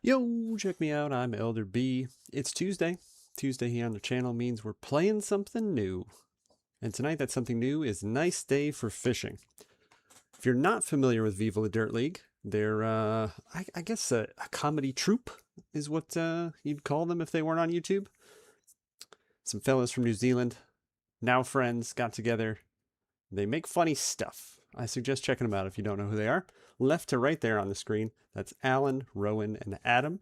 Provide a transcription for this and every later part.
Yo, check me out, I'm Elder B. It's Tuesday. Tuesday here on the channel means we're playing something new. And tonight that something new is Nice Day for Fishing. If you're not familiar with Viva the Dirt League, they're, I guess a comedy troupe is what you'd call them if they weren't on YouTube. Some fellas from New Zealand, now friends, got together. They make funny stuff. I suggest checking them out if you don't know who they are. Left to right there on the screen, that's Alan, Rowan, and Adam.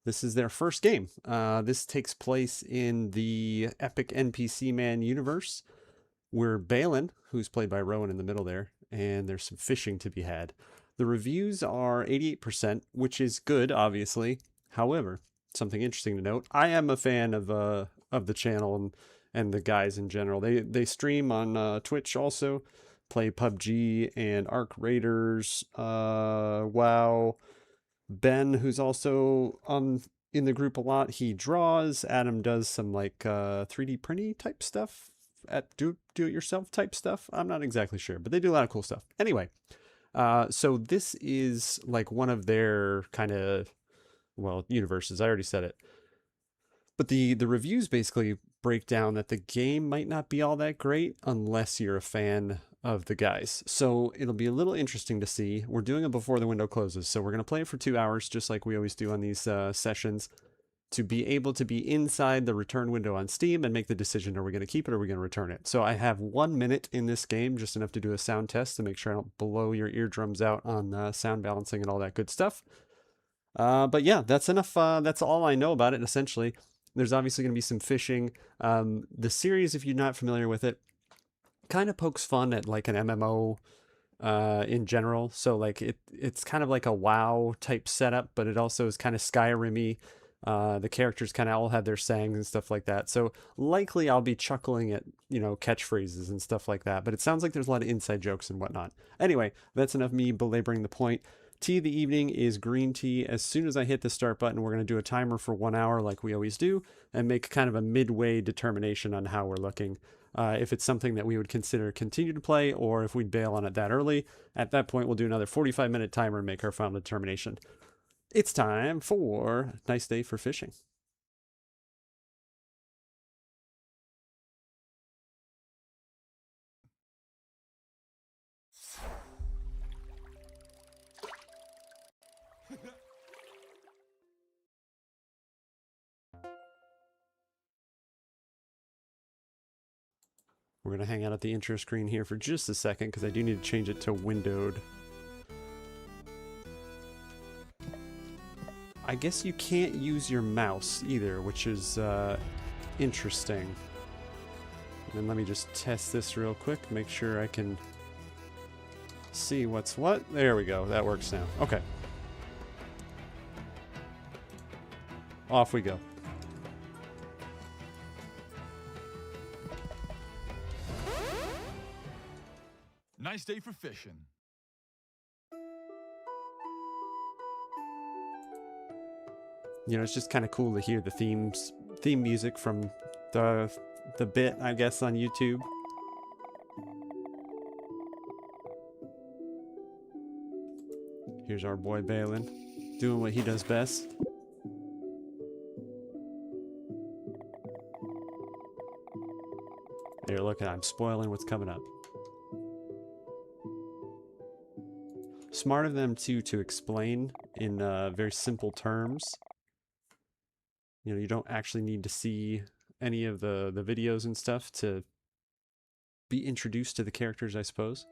This is their first game. This takes place in the epic NPC Man universe. We're Baelin, who's played by Rowan in the middle there, and there's some fishing to be had. The reviews are 88%, which is good, obviously. However, something interesting to note, I am a fan of the channel and the guys in general. They stream on Twitch also, play PUBG and Arc Raiders, WoW. Ben, who's also in the group a lot, he draws. Adam does some like 3D printing type stuff, at do-it-yourself type stuff. I'm not exactly sure, but they do a lot of cool stuff. Anyway, so this is like one of their kind of, well, universes. I already said it. But the reviews basically break down that the game might not be all that great unless you're a fan of the guys. So it'll be a little interesting to see. We're doing it before the window closes, so we're going to play it for 2 hours, just like we always do on these sessions, to be able to be inside the return window on Steam and make the decision, are we going to keep it or are we going to return it? So I have 1 minute in this game, just enough to do a sound test to make sure I don't blow your eardrums out on sound balancing and all that good stuff. But yeah, that's enough. That's all I know about it, essentially. There's obviously going to be some fishing. The series, if you're not familiar with it, kind of pokes fun at like an MMO in general. So like it's kind of like a WoW type setup, but it also is kind of Skyrim-y. The characters kind of all have their sayings and stuff like that. So likely I'll be chuckling at, catchphrases and stuff like that. But it sounds like there's a lot of inside jokes and whatnot. Anyway, that's enough me belaboring the point. Tea of the evening is green tea. As soon as I hit the start button, we're going to do a timer for 1 hour like we always do and make kind of a midway determination on how we're looking. If it's something that we would consider continue to play, or if we'd bail on it that early. At that point, we'll do another 45-minute timer and make our final determination. It's time for Nice Day for Fishing. We're going to hang out at the intro screen here for just a second because I do need to change it to windowed. I guess you can't use your mouse either, which is interesting. And then let me just test this real quick, make sure I can see what's what. There we go, that works now. Okay. Off we go. Nice day for fishing. It's just kind of cool to hear the theme music from the bit, I guess, on YouTube. Here's our boy Baelin, doing what he does best. There, look, I'm spoiling what's coming up. Smart of them too to explain in very simple terms. You don't actually need to see any of the videos and stuff to be introduced to the characters, I suppose.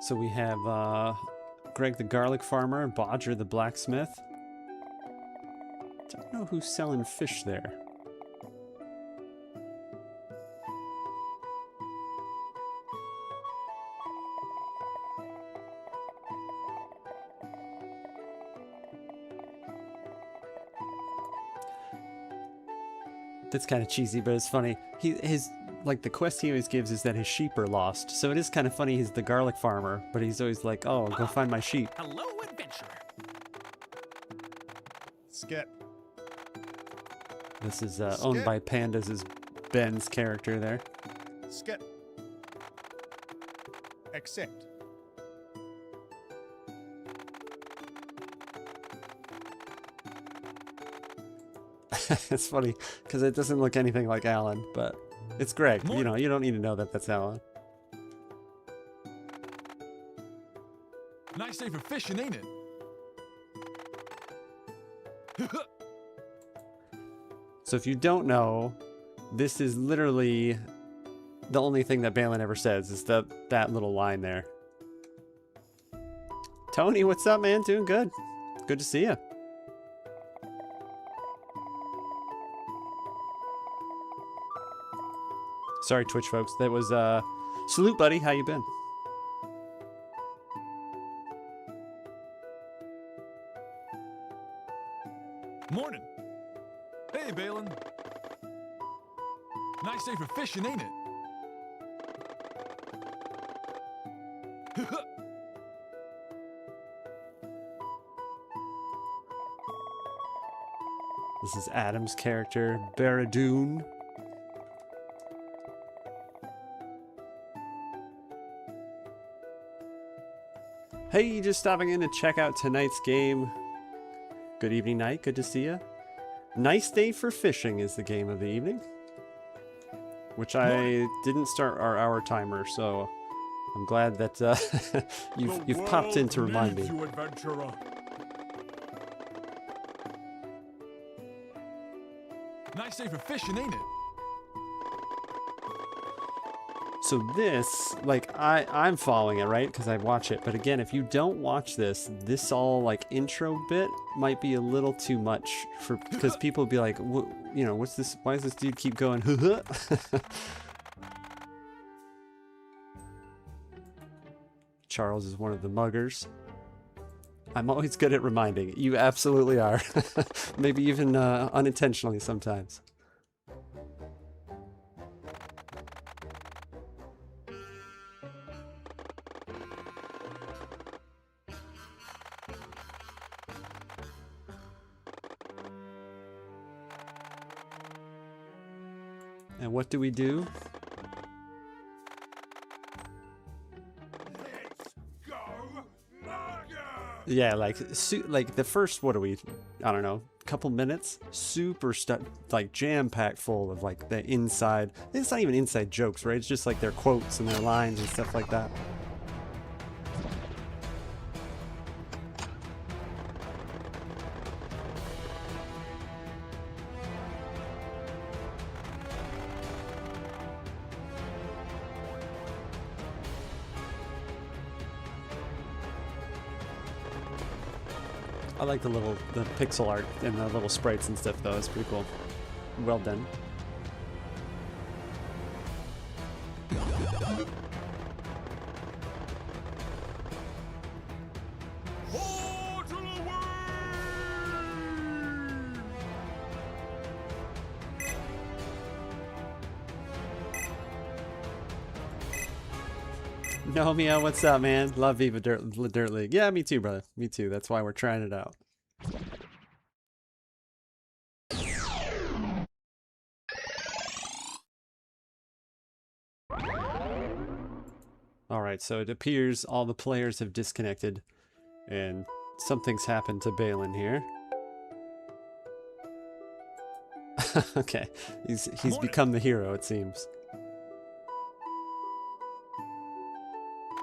So we have Greg the garlic farmer and Bodger the blacksmith. Don't know who's selling fish there. That's kind of cheesy, but it's funny. Like the quest he always gives is that his sheep are lost. So it is kind of funny he's the garlic farmer, but he's always like, oh, go find my sheep. Hello, adventurer. Skip. This is owned by Pandas, is Ben's character there. Skip. Accept. It's funny because it doesn't look anything like Alan, but it's Greg. You know, you don't need to know that that's Alan. Nice day for fishing, ain't it? So if you don't know, this is literally the only thing that Baelin ever says is that little line there. Tony, what's up, man? Doing good. Good to see you. Sorry, Twitch folks. That was salute, buddy. How you been? Morning. Hey, Baelin. Nice day for fishing, ain't it? This is Adam's character, Baradoon. Hey, just stopping in to check out tonight's game. Good evening, night. Good to see you. Nice day for fishing is the game of the evening, which I didn't start our hour timer, so I'm glad that you've popped in to remind me. You, adventurer. Nice day for fishing, ain't it? So this, like, I'm following it, right? Because I watch it. But again, if you don't watch this all, like, intro bit might be a little too much for, because people will be like, you know, what's this? Why does this dude keep going? Charles is one of the muggers. I'm always good at reminding. You absolutely are. Maybe even unintentionally sometimes. And what do we do? Let's go, Mugger! Yeah, like the first, what are we? I don't know, couple minutes, super like jam-packed full of like the inside. It's not even inside jokes, right? It's just like their quotes and their lines and stuff like that. I like the pixel art and the little sprites and stuff though. It's pretty cool. Well done. No, Mia, what's up, man? Love Viva Dirt League. Yeah, me too, brother. Me too. That's why we're trying it out. Alright, so it appears all the players have disconnected and something's happened to Baelin here. Okay, he's become the hero, it seems.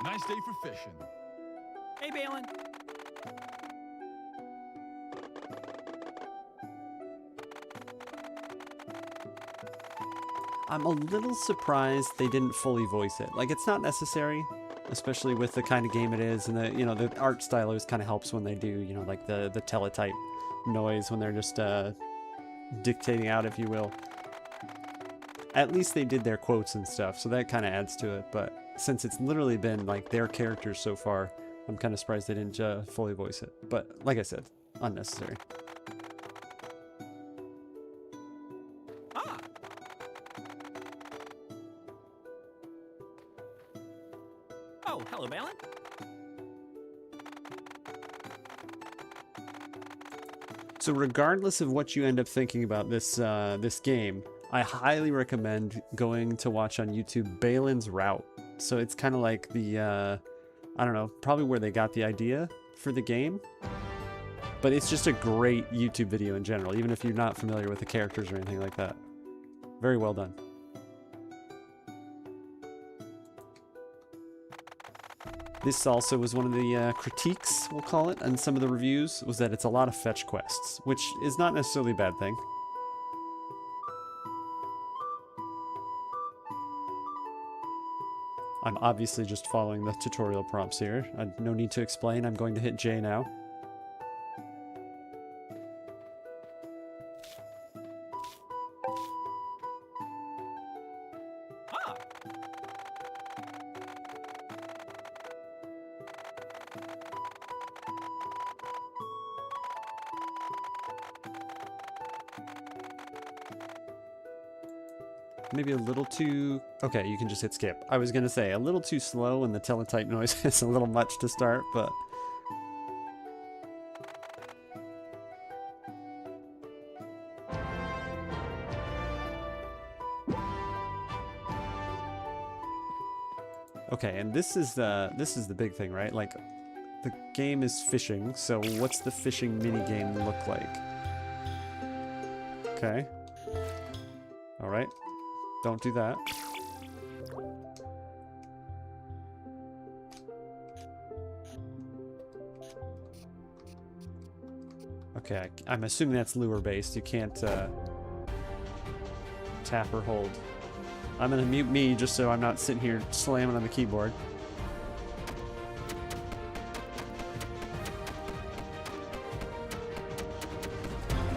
Nice day for fishing. Hey, Baelin. I'm a little surprised they didn't fully voice it. Like, it's not necessary, especially with the kind of game it is, and the, you know, the art style always kind of helps when they do, you know, like the teletype noise when they're just dictating out, if you will. At least they did their quotes and stuff, so that kind of adds to it, but since it's literally been like their characters so far, I'm kind of surprised they didn't fully voice it. But like I said, unnecessary. Ah. Oh, hello, Baelin. So regardless of what you end up thinking about this this game, I highly recommend going to watch on YouTube Baelin's route. So it's kind of like the, I don't know, probably where they got the idea for the game. But it's just a great YouTube video in general, even if you're not familiar with the characters or anything like that. Very well done. This also was one of the critiques, we'll call it, on some of the reviews, was that it's a lot of fetch quests, which is not necessarily a bad thing. I'm obviously just following the tutorial prompts here. No need to explain, I'm going to hit J now. Ah. Maybe a little too... Okay, you can just hit skip. I was going to say, a little too slow and the teletype noise is a little much to start, but... Okay, and this is the big thing, right? Like, the game is fishing, so what's the fishing minigame look like? Okay. Alright. Don't do that. Okay, I'm assuming that's lure-based. You can't tap or hold. I'm gonna mute me just so I'm not sitting here slamming on the keyboard.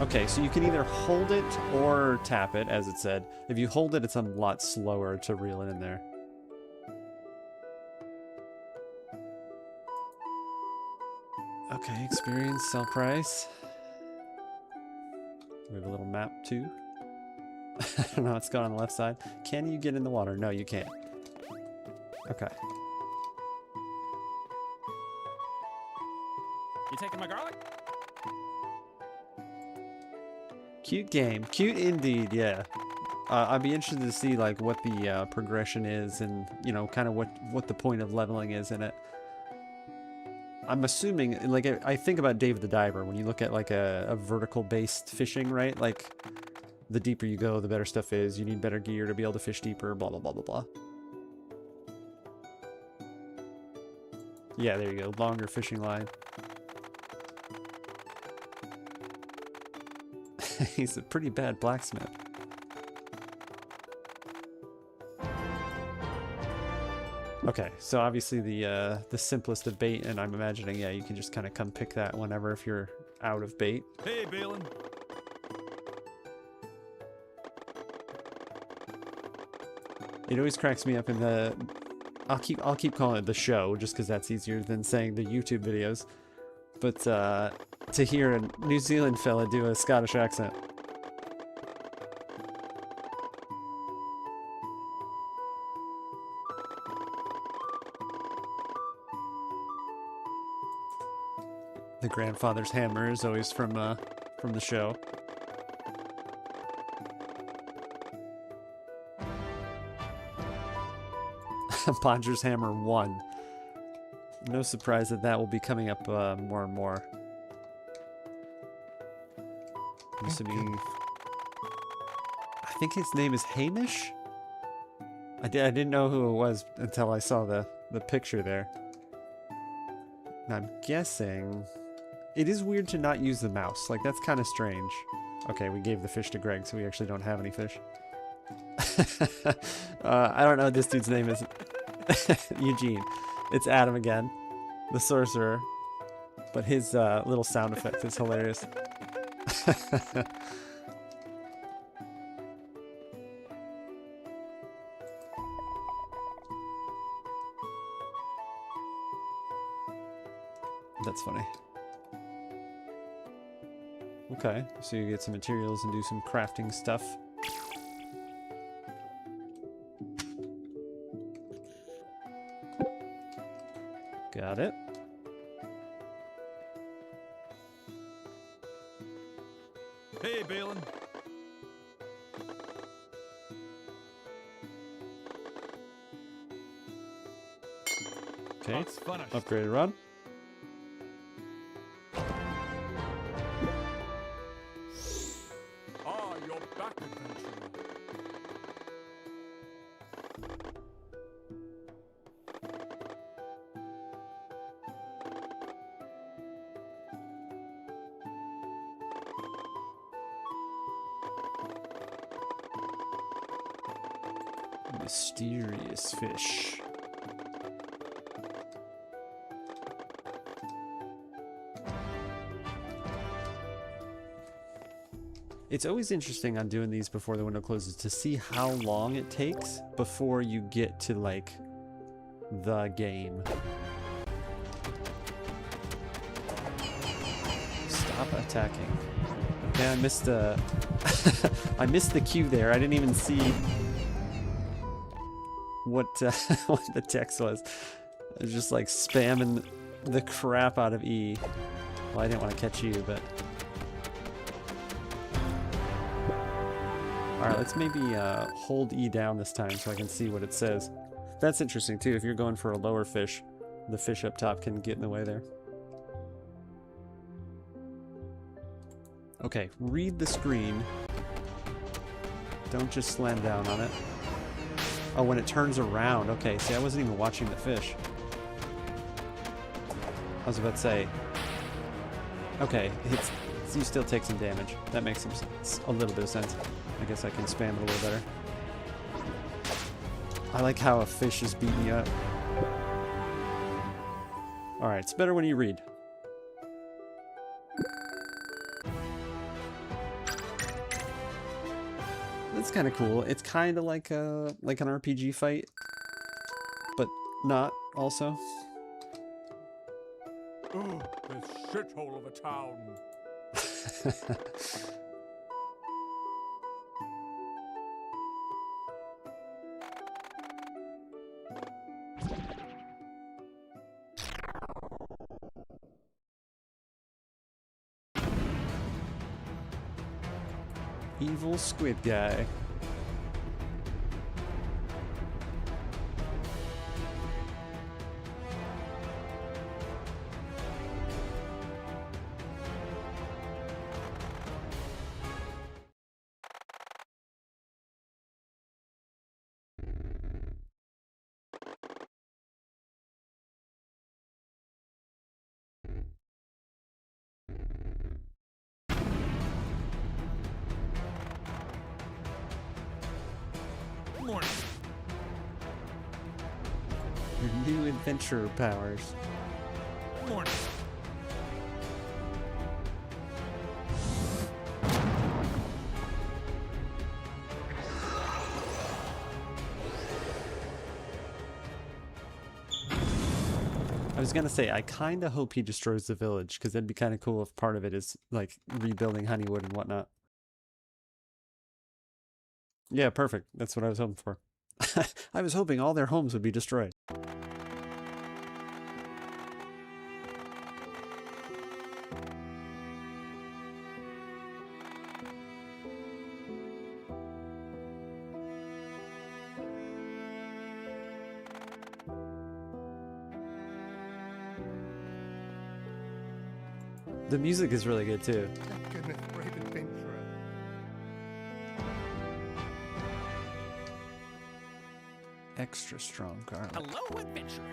Okay, so you can either hold it or tap it, as it said. If you hold it, it's a lot slower to reel it in there. Okay, experience, sell price. We have a little map too. I don't know what's going on the left side. Can you get in the water? No, you can't. Okay. You taking my garlic? Cute game. Cute indeed, yeah. I'd be interested to see like what the progression is and, you know, kind of what the point of leveling is in it. I'm assuming, like, I think about Dave the Diver when you look at like a vertical based fishing, right? Like, the deeper you go, the better stuff is. You need better gear to be able to fish deeper, blah, blah, blah, blah, blah. Yeah, there you go. Longer fishing line. He's a pretty bad blacksmith. Okay, so obviously the simplest of bait, and I'm imagining, yeah, you can just kind of come pick that whenever if you're out of bait. Hey, Baelin. It always cracks me up in the... I'll keep calling it the show, just because that's easier than saying the YouTube videos. But to hear a New Zealand fella do a Scottish accent. The grandfather's hammer is always from the show. Podger's Hammer 1. No surprise that that will be coming up more and more. I'm assuming... I think his name is Hamish? I didn't know who it was until I saw the picture there. And I'm guessing... It is weird to not use the mouse. Like, that's kind of strange. Okay, we gave the fish to Greg, so we actually don't have any fish. I don't know what this dude's name is. Eugene. It's Adam again, the sorcerer. But his little sound effect is hilarious. That's funny. Okay, so you get some materials and do some crafting stuff. Got it. Hey, Baelin. Okay, It's finished. upgraded rod. Ah, you're back, adventurer. Mysterious fish. It's always interesting on doing these before the window closes to see how long it takes before you get to like the game. Stop attacking. Okay, I missed I missed the cue there. I didn't even see what what the text was. I was just like spamming the crap out of E. Well, I didn't want to catch you, but all right, let's maybe hold E down this time so I can see what it says. That's interesting too. If you're going for a lower fish, the fish up top can get in the way there. Okay, read the screen. Don't just slam down on it. Oh, when it turns around. Okay, see, I wasn't even watching the fish. I was about to say. Okay, you still take some damage. That makes some sense. A little bit of sense. I guess I can spam it a little better. I like how a fish is beating you up. Alright, it's better when you read. That's kind of cool. It's kind of like an RPG fight, but not also. Oh, this shithole of a town. Evil squid guy. Morning. Your new adventurer powers. Morning. I was gonna say, I kind of hope he destroys the village, because that'd be kind of cool if part of it is like rebuilding Honeywood and whatnot. Yeah, perfect. That's what I was hoping for. I was hoping all their homes would be destroyed. The music is really good too. Thank goodness, brave adventurer. Extra strong garlic. Hello, adventurer.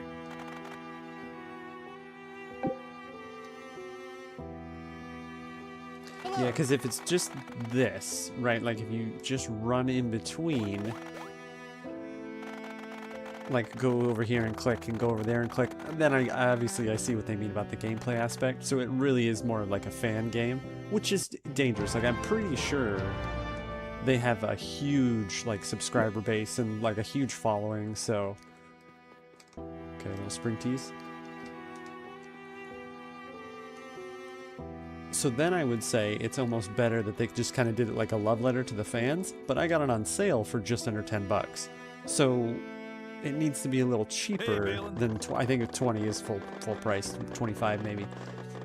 Yeah, because if it's just this, right, like if you just run in between, like go over here and click and go over there and click, then I obviously see what they mean about the gameplay aspect. So it really is more like a fan game, which is dangerous. Like I'm pretty sure they have a huge like subscriber base and like a huge following. So okay, little spring teas. So then I would say it's almost better that they just kind of did it like a love letter to the fans, but I got it on sale for just under 10 bucks. So it needs to be a little cheaper Baelin. than I think 20 is full price, 25 maybe.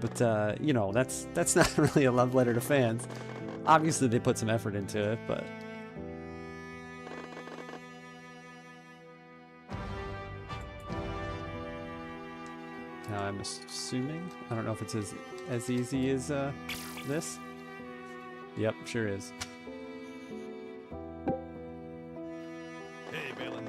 But you know, that's not really a love letter to fans. Obviously, they put some effort into it, but... Now I'm assuming... I don't know if it's as easy as this. Yep, sure is. Hey, Baelin.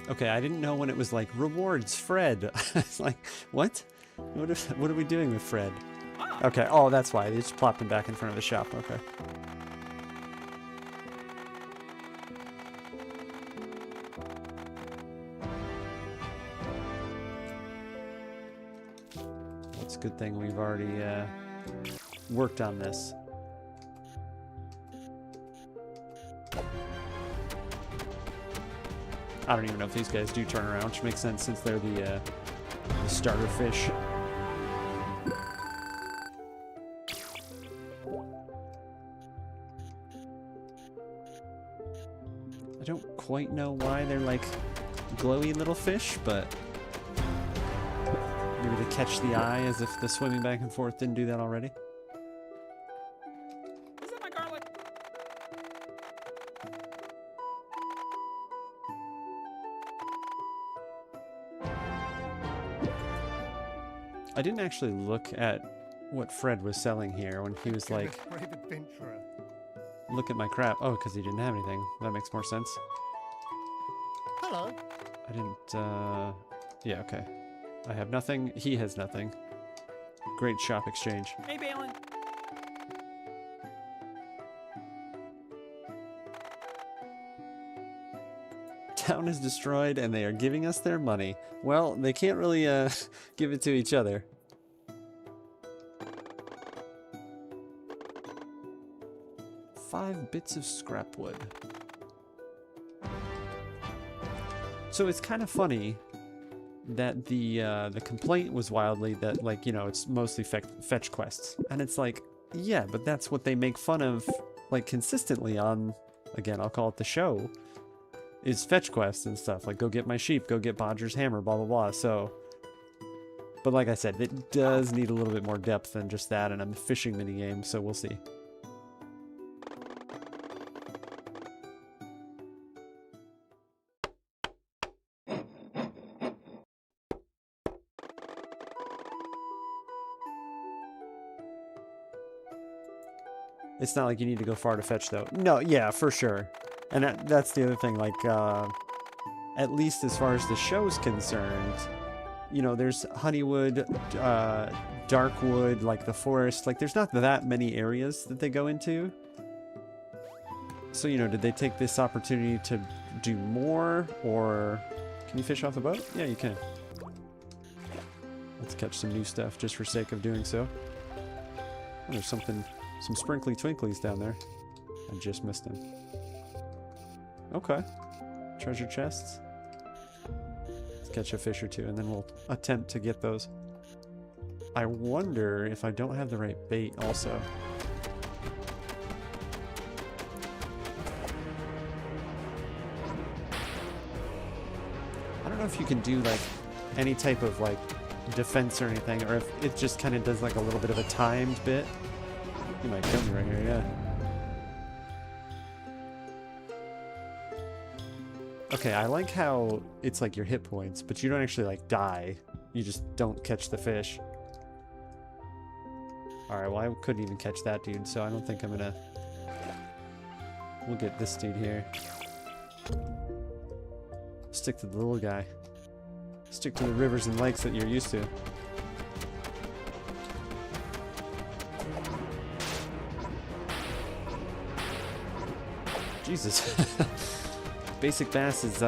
Okay, I didn't know when it was like, rewards, Fred. It's like, what? What are we doing with Fred? Ah. Okay, oh, that's why. They just plopped him back in front of the shop. Okay. Well, it's a good thing we've already worked on this. I don't even know if these guys do turn around, which makes sense since they're the starter fish. I don't quite know why they're like glowy little fish, but maybe to catch the eye, as if the swimming back and forth didn't do that already. Is that my garlic? I didn't actually look at what Fred was selling here when he was like, Brave adventurer. look at my crap. Oh, because he didn't have anything. That makes more sense. Hello. I didn't, yeah, okay. I have nothing. He has nothing. Great shop exchange. Hey, Baelin. Town is destroyed and they are giving us their money. Well, they can't really, give it to each other. Five bits of scrap wood. So it's kind of funny that the complaint was wildly that, like, you know, it's mostly fetch quests. And it's like, yeah, but that's what they make fun of, like, consistently on, again, I'll call it the show, is fetch quests and stuff. Like, go get my sheep, go get Bodger's hammer, blah, blah, blah. So, but like I said, it does need a little bit more depth than just that, and I'm a fishing minigame, so we'll see. It's not like you need to go far to fetch, though. No, yeah, for sure. And that's the other thing, like, at least as far as the show's concerned, you know, there's Honeywood, Darkwood, like the forest, like there's not that many areas that they go into. So, you know, did they take this opportunity to do more, or can you fish off a boat? Yeah, you can. Let's catch some new stuff just for sake of doing so. Oh, there's something, some sprinkly twinklies down there. I just missed them. Okay. Treasure chests. Let's catch a fish or two and then we'll attempt to get those. I wonder if I don't have the right bait also. I don't know if you can do like any type of like defense or anything, or if it just kind of does like a little bit of a timed bit. You might kill me right here, yeah. Okay, I like how it's like your hit points, but you don't actually like die. You just don't catch the fish. Alright, well I couldn't even catch that dude, so I don't think I'm gonna... We'll get this dude here. Stick to the little guy. Stick to the rivers and lakes that you're used to. Jesus. Basic bass is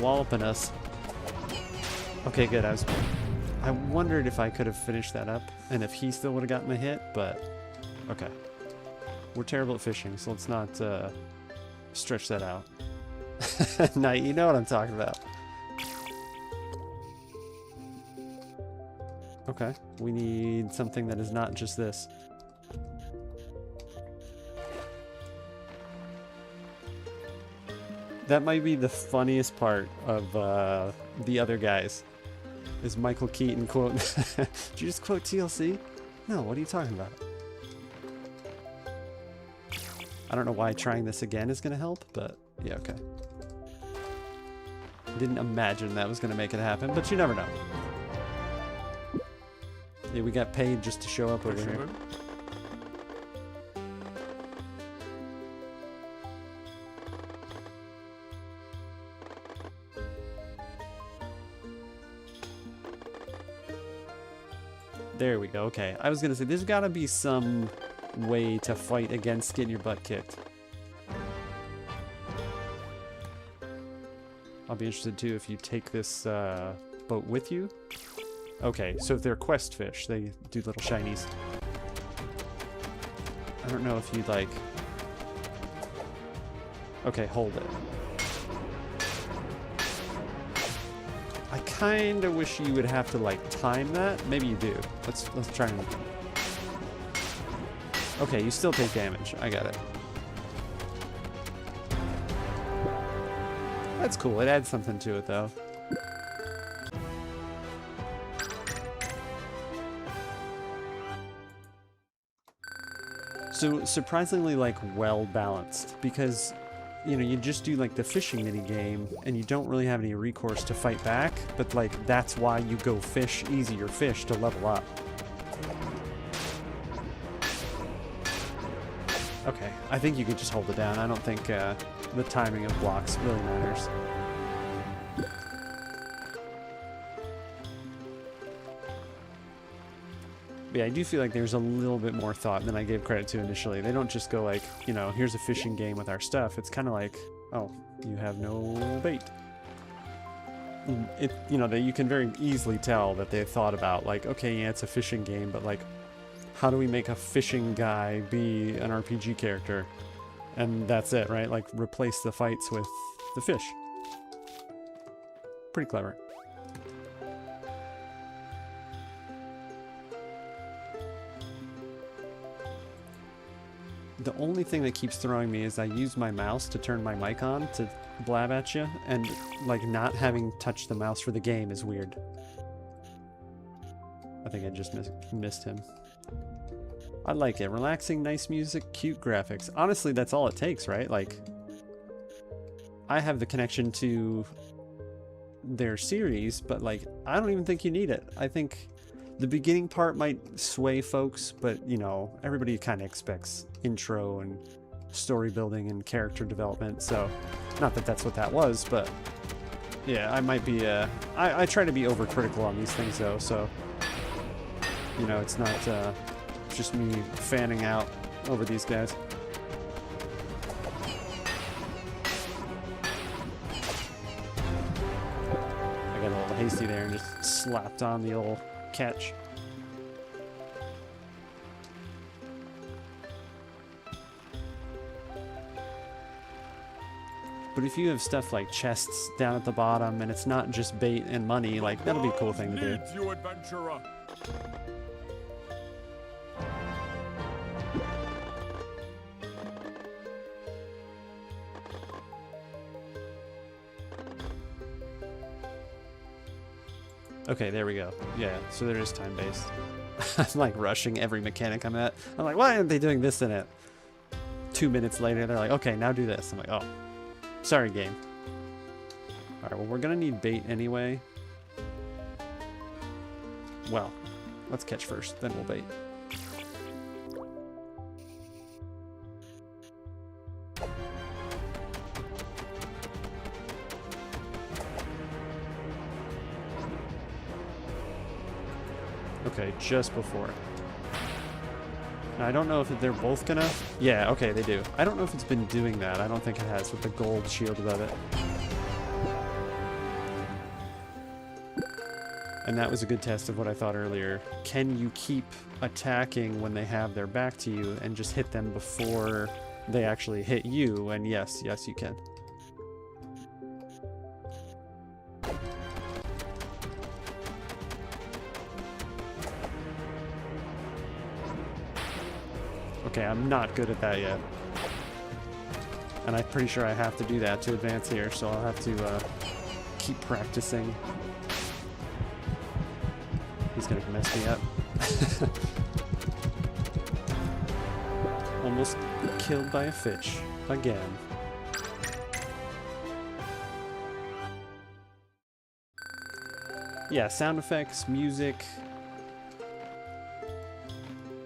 walloping us. Okay, good. I wondered if I could have finished that up and if he still would have gotten a hit, but okay. We're terrible at fishing, so let's not stretch that out. Night, you know what I'm talking about. Okay, we need something that is not just this. That might be the funniest part of the other guys. Is Michael Keaton quote? Did you just quote TLC? No, what are you talking about? I don't know why trying this again is gonna help, but yeah, okay. Didn't imagine that was gonna make it happen, but you never know. Yeah, we got paid just to show up over here. There we go, okay. I was gonna say, there's gotta be some way to fight against getting your butt kicked. I'll be interested too if you take this boat with you. Okay, so if they're quest fish, they do little shinies. I don't know if you'd like... Okay, hold it. I kinda wish you would have to like time that. Maybe you do. Let's try and... Okay, you still take damage. I got it. That's cool. It adds something to it though. So surprisingly like well balanced, because you know, you just do like the fishing mini game and you don't really have any recourse to fight back, but like that's why you go fish easier fish to level up. Okay, I think you could just hold it down. I don't think the timing of blocks really matters. But yeah, I do feel like there's a little bit more thought than I gave credit to initially. They don't just go like, you know, here's a fishing game with our stuff. It's kind of like, oh, you have no bait. You know, that you can very easily tell that they thought about like, okay, yeah, it's a fishing game, but like, how do we make a fishing guy be an RPG character? And that's it, right? Like, replace the fights with the fish. Pretty clever. The only thing that keeps throwing me is I use my mouse to turn my mic on to blab at you, and like not having touched the mouse for the game is weird. I think I just missed him. I like it. Relaxing, nice music, cute graphics. Honestly, that's all it takes, right? Like, I have the connection to their series, but like, I don't even think you need it. I think the beginning part might sway folks, but you know, everybody kind of expects intro and story building and character development. So, not that that's what that was, but yeah, I might be, I try to be overcritical on these things though, so, you know, it's not, just me fanning out over these guys. I got a little hasty there and just slapped on the old catch. But if you have stuff like chests down at the bottom and it's not just bait and money, like that'll be a cool thing to do. You adventurer. Okay, there we go. Yeah, so there is time-based. I'm like rushing every mechanic I'm at. I'm like, why aren't they doing this in it? 2 minutes later, they're like, okay, now do this. I'm like, oh, sorry, game. All right, well, we're gonna need bait anyway. Well, let's catch first, then we'll bait. Okay, just before. Now, I don't know if they're both gonna... Yeah, okay, they do. I don't know if it's been doing that. I don't think it has with the gold shield above it. And that was a good test of what I thought earlier. Can you keep attacking when they have their back to you and just hit them before they actually hit you? And yes, yes, you can. Okay, I'm not good at that yet. And I'm pretty sure I have to do that to advance here, so I'll have to keep practicing. He's gonna mess me up. Almost killed by a fish. Again. Yeah, sound effects, music,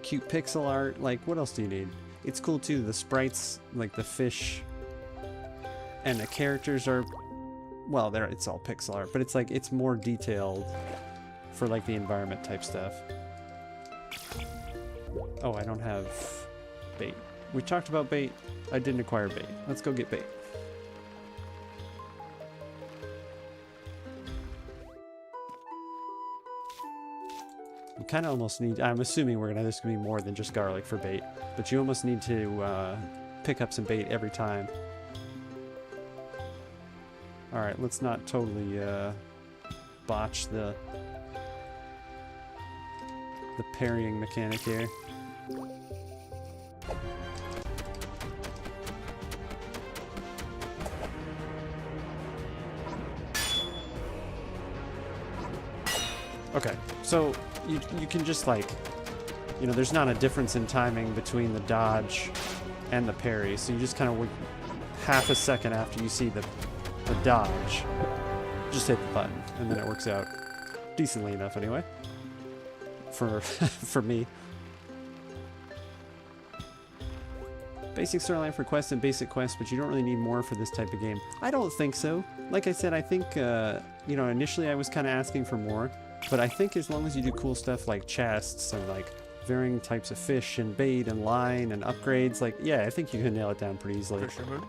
cute pixel art, like, what else do you need? It's cool too, the sprites, like the fish, and the characters are, well, it's all pixel art, but it's like, it's more detailed for like the environment type stuff. Oh, I don't have bait. We talked about bait. I didn't acquire bait. Let's go get bait. You kind of almost need, I'm assuming there's gonna be more than just garlic for bait, but you almost need to pick up some bait every time. Alright, let's not totally botch the parrying mechanic here. Okay, so you can just like, you know, there's not a difference in timing between the dodge and the parry, so you just kind of half a second after you see the dodge, just hit the button, and then it works out decently enough anyway. For me. Basic storyline for quests and basic quests, but you don't really need more for this type of game. I don't think so. Like I said, I think, you know, initially I was kind of asking for more, but I think as long as you do cool stuff like chests and like varying types of fish and bait and line and upgrades, like, yeah, I think you can nail it down pretty easily. Fisherman.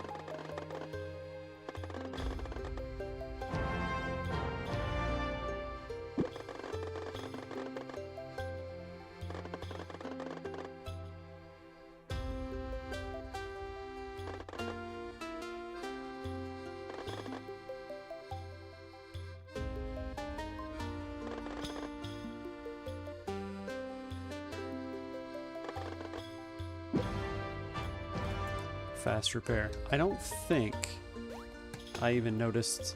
Fast repair. I don't think I even noticed.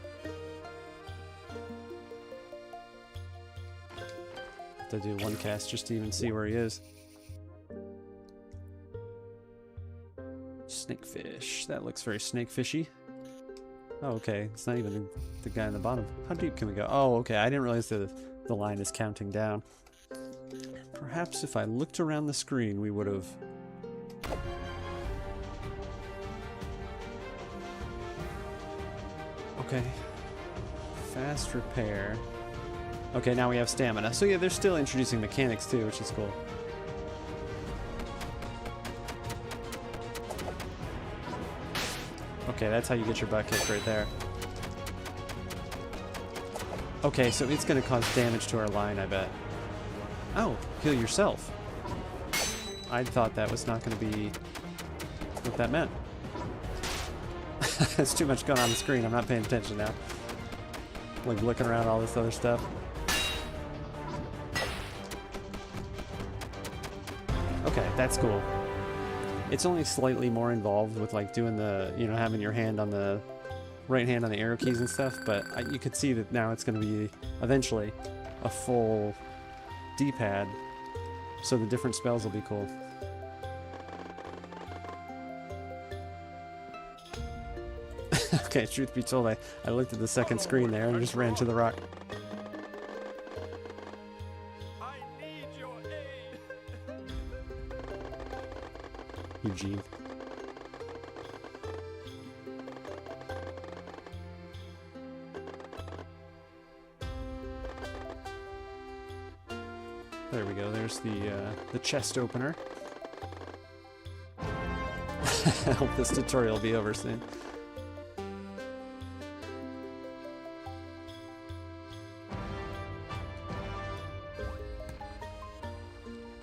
To do one cast just to even see where he is. Snakefish. That looks very snakefishy. Oh, okay. It's not even the guy on the bottom. How deep can we go? Oh, okay. I didn't realize the line is counting down. Perhaps if I looked around the screen, we would have. Okay. Fast repair. Okay, now we have stamina. So yeah, they're still introducing mechanics too, which is cool. Okay, that's how you get your butt kicked right there. Okay, so it's gonna cause damage to our line, I bet. Oh, heal yourself. I thought that was not gonna be what that meant. There's too much going on the screen. I'm not paying attention now. Like looking around all this other stuff. Okay, that's cool. It's only slightly more involved with like doing the, you know, having your hand on the right hand on the arrow keys and stuff, but you could see that now it's going to be eventually a full D-pad, so the different spells will be cool. Okay, truth be told, I looked at the second screen there and just ran to the rock. I need your aid. Eugene. There we go. There's the chest opener. I hope this tutorial will be over soon.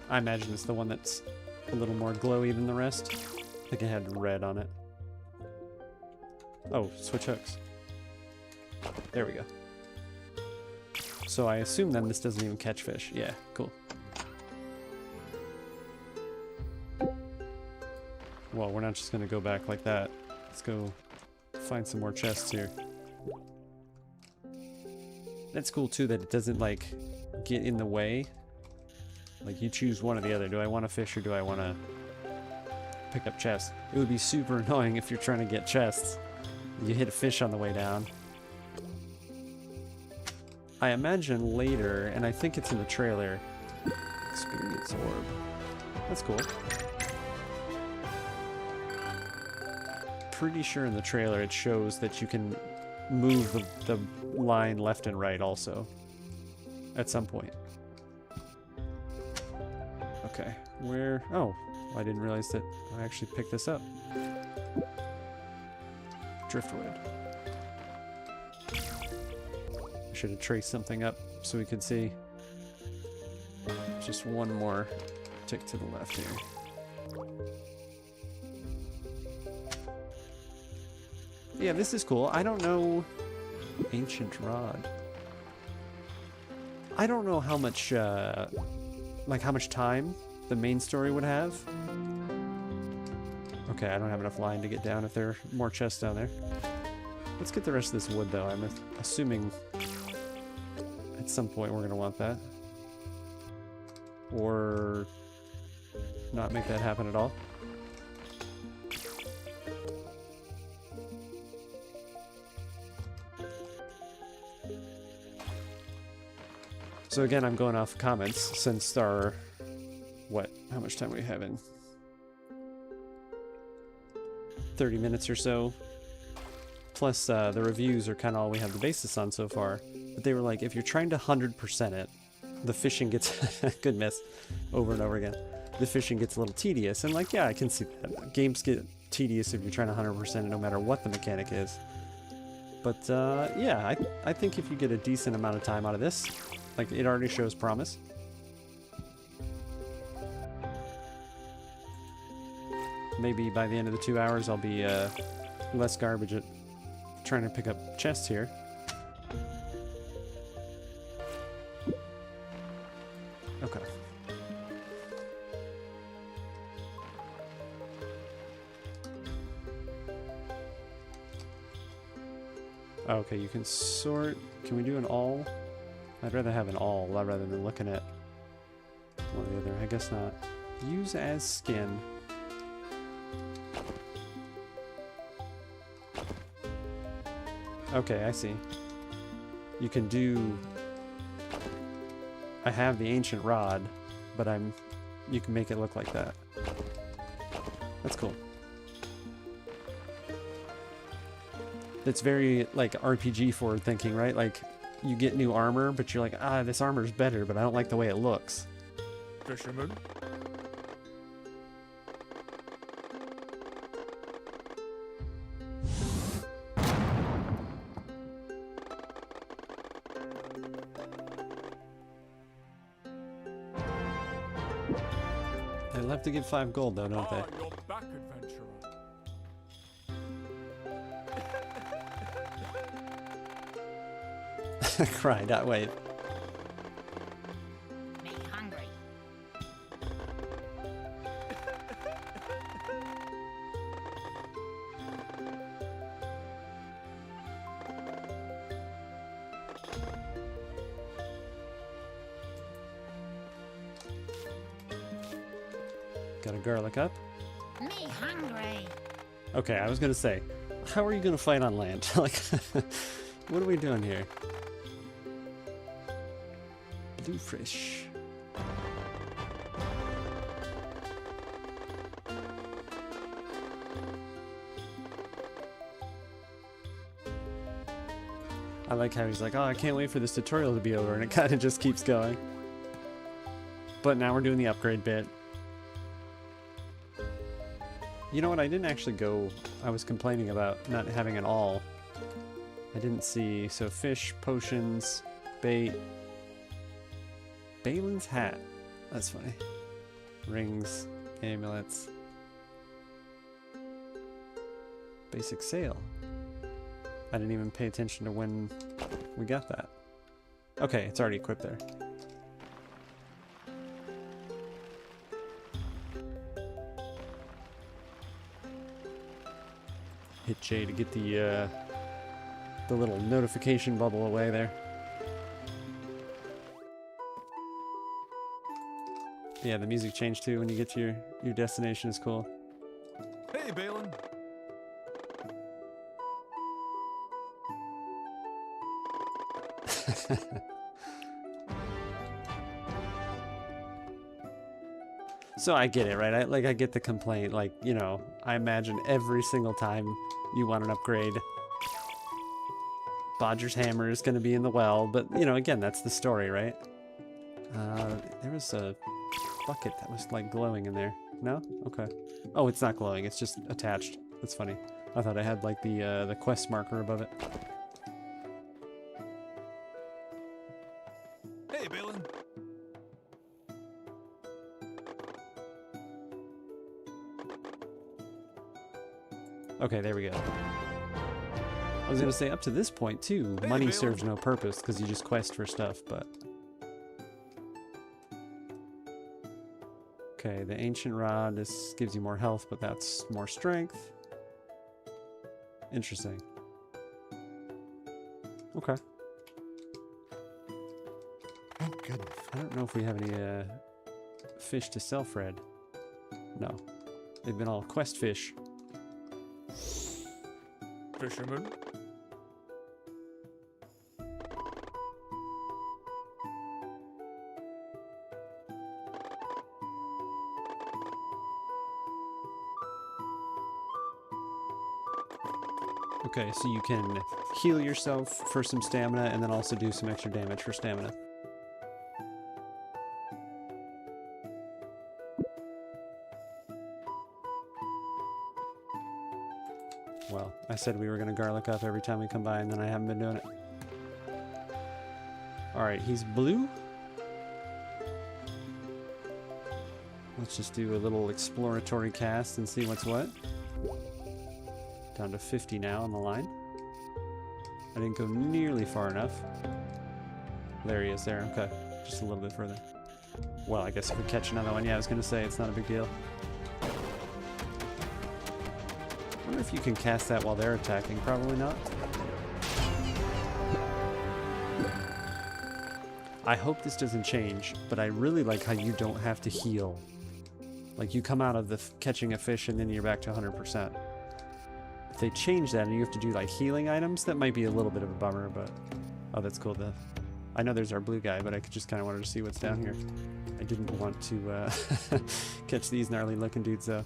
I imagine it's the one that's a little more glowy than the rest. I think it had red on it. Oh, switch hooks. There we go. So I assume then this doesn't even catch fish. Yeah, cool. Well, we're not just going to go back like that. Let's go find some more chests here. That's cool too that it doesn't like get in the way. Like you choose one or the other. Do I want to fish or do I want to pick up chests? It would be super annoying if you're trying to get chests. You hit a fish on the way down. I imagine later, and I think it's in the trailer, experience orb. That's cool. Pretty sure in the trailer it shows that you can move the line left and right also at some point. Okay, where? Oh, I didn't realize that I actually picked this up. Driftwood. I should have traced something up so we could see. Just one more tick to the left here. Yeah, this is cool. I don't know. Ancient rod. I don't know how much, like how much time the main story would have. Okay, I don't have enough line to get down if there are more chests down there. Let's get the rest of this wood though. I'm assuming at some point we're going to want that. Or not make that happen at all. So again, I'm going off comments since our, what, how much time are we having? 30 minutes or so. Plus the reviews are kind of all we have the basis on so far. But they were like, if you're trying to 100% it, the fishing gets, good miss, over and over again. The fishing gets a little tedious. And like, yeah, I can see that. Games get tedious if you're trying to 100% it no matter what the mechanic is. But yeah, I think if you get a decent amount of time out of this, like, it already shows promise. Maybe by the end of the 2 hours, I'll be less garbage at trying to pick up chests here. Okay. Okay, you can sort. Can we do an all? I'd rather have an all rather than looking at one or the other. I guess not. Use as skin. Okay, I see. You can do... I have the ancient rod, but you can make it look like that. That's cool. It's very, like, RPG forward thinking, right? Like, you get new armor, but you're like, ah, this armor's better, but I don't like the way it looks. Fisherman? They'll have to give 5 gold, though, don't they? You're back, adventurer. Cry, not wait. Me hungry. Got a garlic up. Me hungry. Okay, I was gonna say, how are you gonna fight on land? Like, what are we doing here? Blue fish. I like how he's like, oh, I can't wait for this tutorial to be over, and it kind of just keeps going. But now we're doing the upgrade bit. You know what, I didn't actually go... I was complaining about not having an all. I didn't see... So fish, potions, bait... Baelin's hat. That's funny. Rings, amulets. Basic sail. I didn't even pay attention to when we got that. Okay, it's already equipped there. Hit J to get the little notification bubble away there. Yeah, the music changed too when you get to your destination is cool. Hey, Baelin. So I get it, right? I get the complaint. Like, you know, I imagine every single time you want an upgrade, Bodger's hammer is going to be in the well. But, you know, again, that's the story, right? There was a bucket that was, like, glowing in there. No? Okay. Oh, it's not glowing. It's just attached. That's funny. I thought I had, like, the quest marker above it. Hey, Baelin. Okay, there we go. I was gonna say, up to this point, too, Hey, money Baelin. serves no purpose, because you just quest for stuff, but... Okay, the Ancient Rod, this gives you more health, but that's more strength. Interesting. Okay. Thank goodness. I don't know if we have any fish to sell, Fred. No. They've been all quest fish. Fisherman. Okay, so you can heal yourself for some stamina and then also do some extra damage for stamina. Well, I said we were going to garlic up every time we come by, and then I haven't been doing it. Alright, he's blue. Let's just do a little exploratory cast and see what's what. Down to 50 now on the line. I didn't go nearly far enough. There he is there, okay. Just a little bit further. Well, I guess if we catch another one, yeah, I was going to say it's not a big deal. I wonder if you can cast that while they're attacking. Probably not. I hope this doesn't change, but I really like how you don't have to heal. Like, you come out of the catching a fish and then you're back to 100%. If they change that and you have to do, like, healing items, that might be a little bit of a bummer, but... Oh, that's cool, though. I know there's our blue guy, but I just kind of wanted to see what's down here. I didn't want to catch these gnarly-looking dudes, though.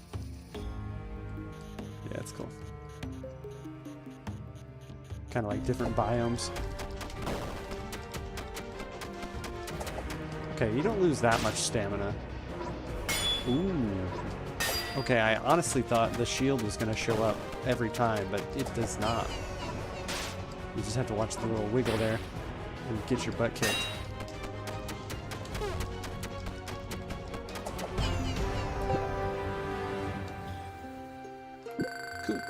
Yeah, it's cool. Kind of like different biomes. Okay, you don't lose that much stamina. Ooh. Okay, I honestly thought the shield was going to show up every time, but it does not. You just have to watch the little wiggle there and get your butt kicked. Cool.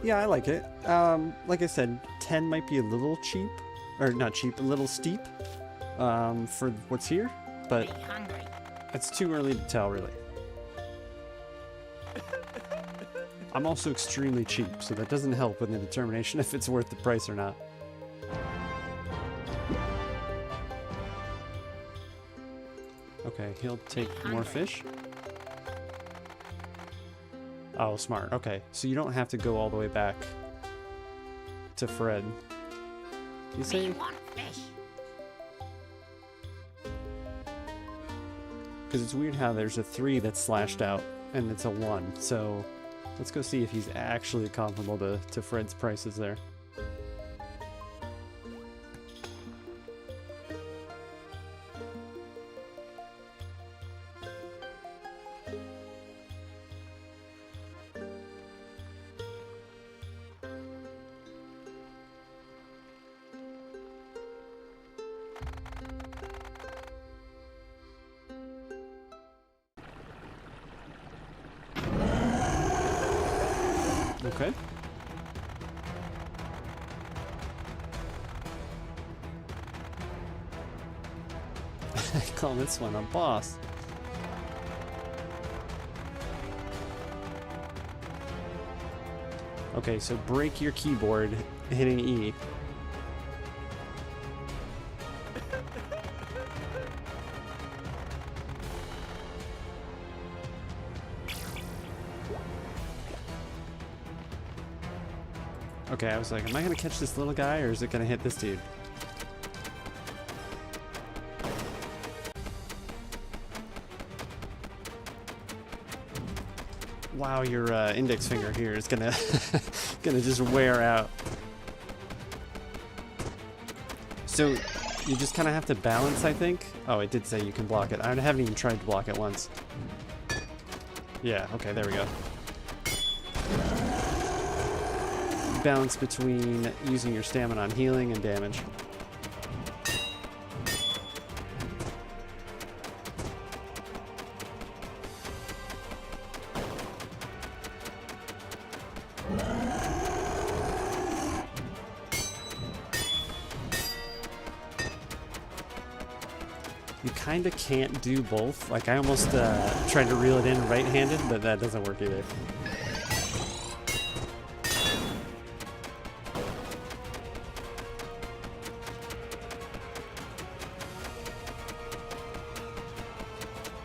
Yeah, I like it. Like I said, 10 might be a little cheap, or not cheap, a little steep for what's here, but Me hungry. it's too early to tell, really. I'm also extremely cheap, so that doesn't help with the determination if it's worth the price or not. Okay, he'll take more fish. Oh, smart. Okay, so you don't have to go all the way back to Fred. You say? Me want fish. Because it's weird how there's a 3 that's slashed out, and it's a 1. So let's go see if he's actually comparable to Fred's prices there. Okay. call this one a boss. Okay, so break your keyboard hitting E. Okay, I was like, am I gonna catch this little guy or is it gonna hit this dude? Wow, your index finger here is gonna gonna just wear out. So you just kind of have to balance, I think. Oh, it did say you can block it. I haven't even tried to block it once. Yeah, okay, there we go. Balance between using your stamina on healing and damage. You kind of can't do both. Like, I almost tried to reel it in right-handed, but that doesn't work either.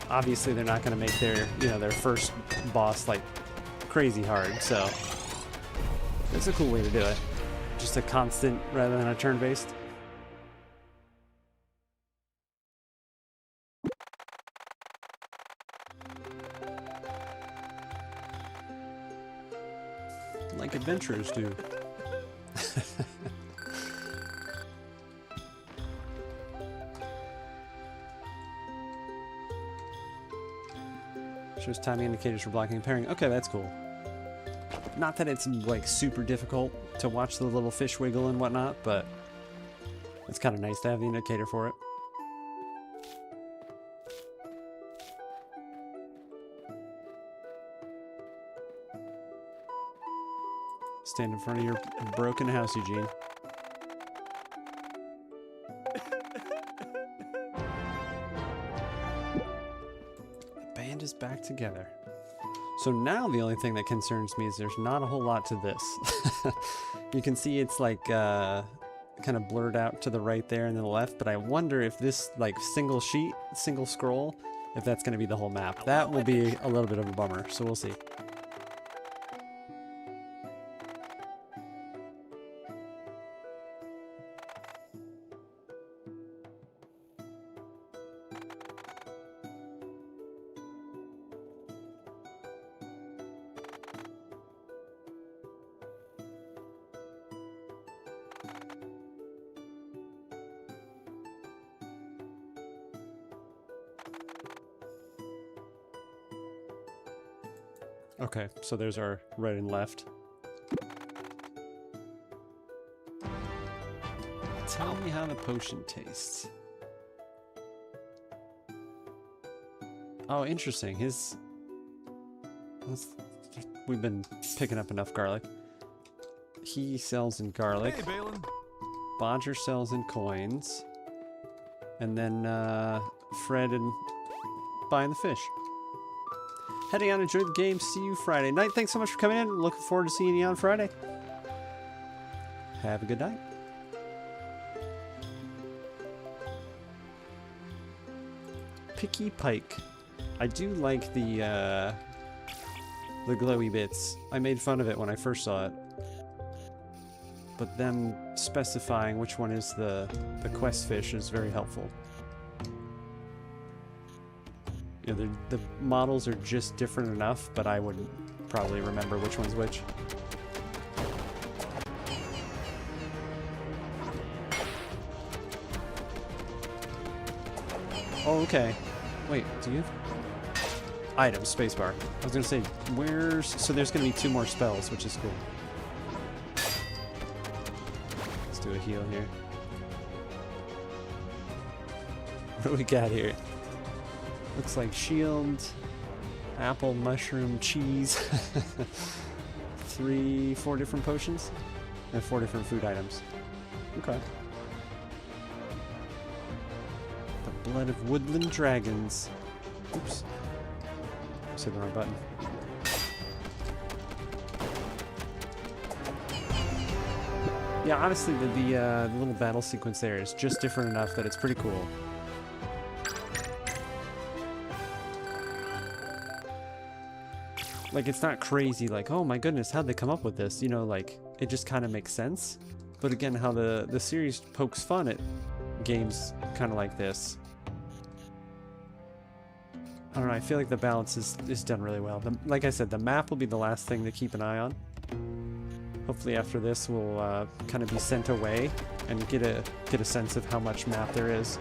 Obviously, they're not going to make their, their first boss like crazy hard. So it's a cool way to do it. Just a constant rather than a turn-based. Like adventurers do. Shows timing indicators for blocking and parrying. Okay, that's cool. Not that it's like super difficult to watch the little fish wiggle and whatnot, but it's kind of nice to have the indicator for it. Stand in front of your broken house, Eugene. Band is back together. So now the only thing that concerns me is there's not a whole lot to this. You can see it's like kind of blurred out to the right there and to the left, but I wonder if this like single sheet, single scroll, if that's going to be the whole map. That will be a little bit of a bummer, so we'll see. Okay, so there's our right and left. Tell me how the potion tastes. Oh, interesting. We've been picking up enough garlic. He sells in garlic. Hey, Baelin. Bodger sells in coins. And then Fred and buying the fish. Heading out, enjoy the game. See you Friday night. Thanks so much for coming in. Looking forward to seeing you on Friday. Have a good night. Picky Pike. I do like the glowy bits. I made fun of it when I first saw it. But them specifying which one is the quest fish is very helpful. You know, the models are just different enough, but I wouldn't probably remember which one's which. Oh, okay. Wait, do you have item spacebar? I was gonna say, so there's gonna be 2 more spells, which is cool. Let's do a heal here. What do we got here? Looks like shield, apple, mushroom, cheese. 4 different potions, and 4 different food items. Okay. The Blood of woodland dragons. Oops. I said the wrong button. Yeah, honestly, the little battle sequence there is just different enough that it's pretty cool. Like, it's not crazy, like, oh my goodness, how'd they come up with this? You know, like, it just kind of makes sense. But again, how the series pokes fun at games kind of like this. I don't know, I feel like the balance is done really well. Like I said, the map will be the last thing to keep an eye on. Hopefully after this we'll kind of be sent away and get a sense of how much map there is.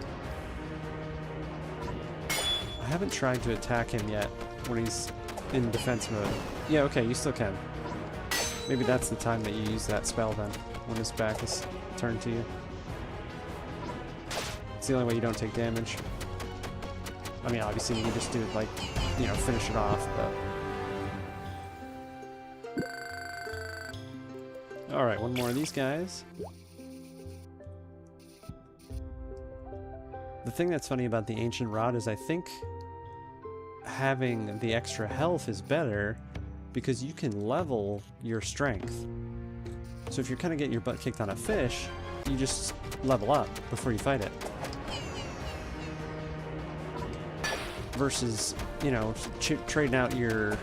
I haven't tried to attack him yet when he's in defense mode. Yeah, okay, you still can. Maybe that's the time that you use that spell then, when his back is turned to you. It's the only way you don't take damage. I mean, obviously you can just do it like, you know, finish it off, but... Alright, one more of these guys. The thing that's funny about the Ancient Rod is I think having the extra health is better because you can level your strength. So if you're kind of getting your butt kicked on a fish, you just level up before you fight it. Versus, you know, trading out your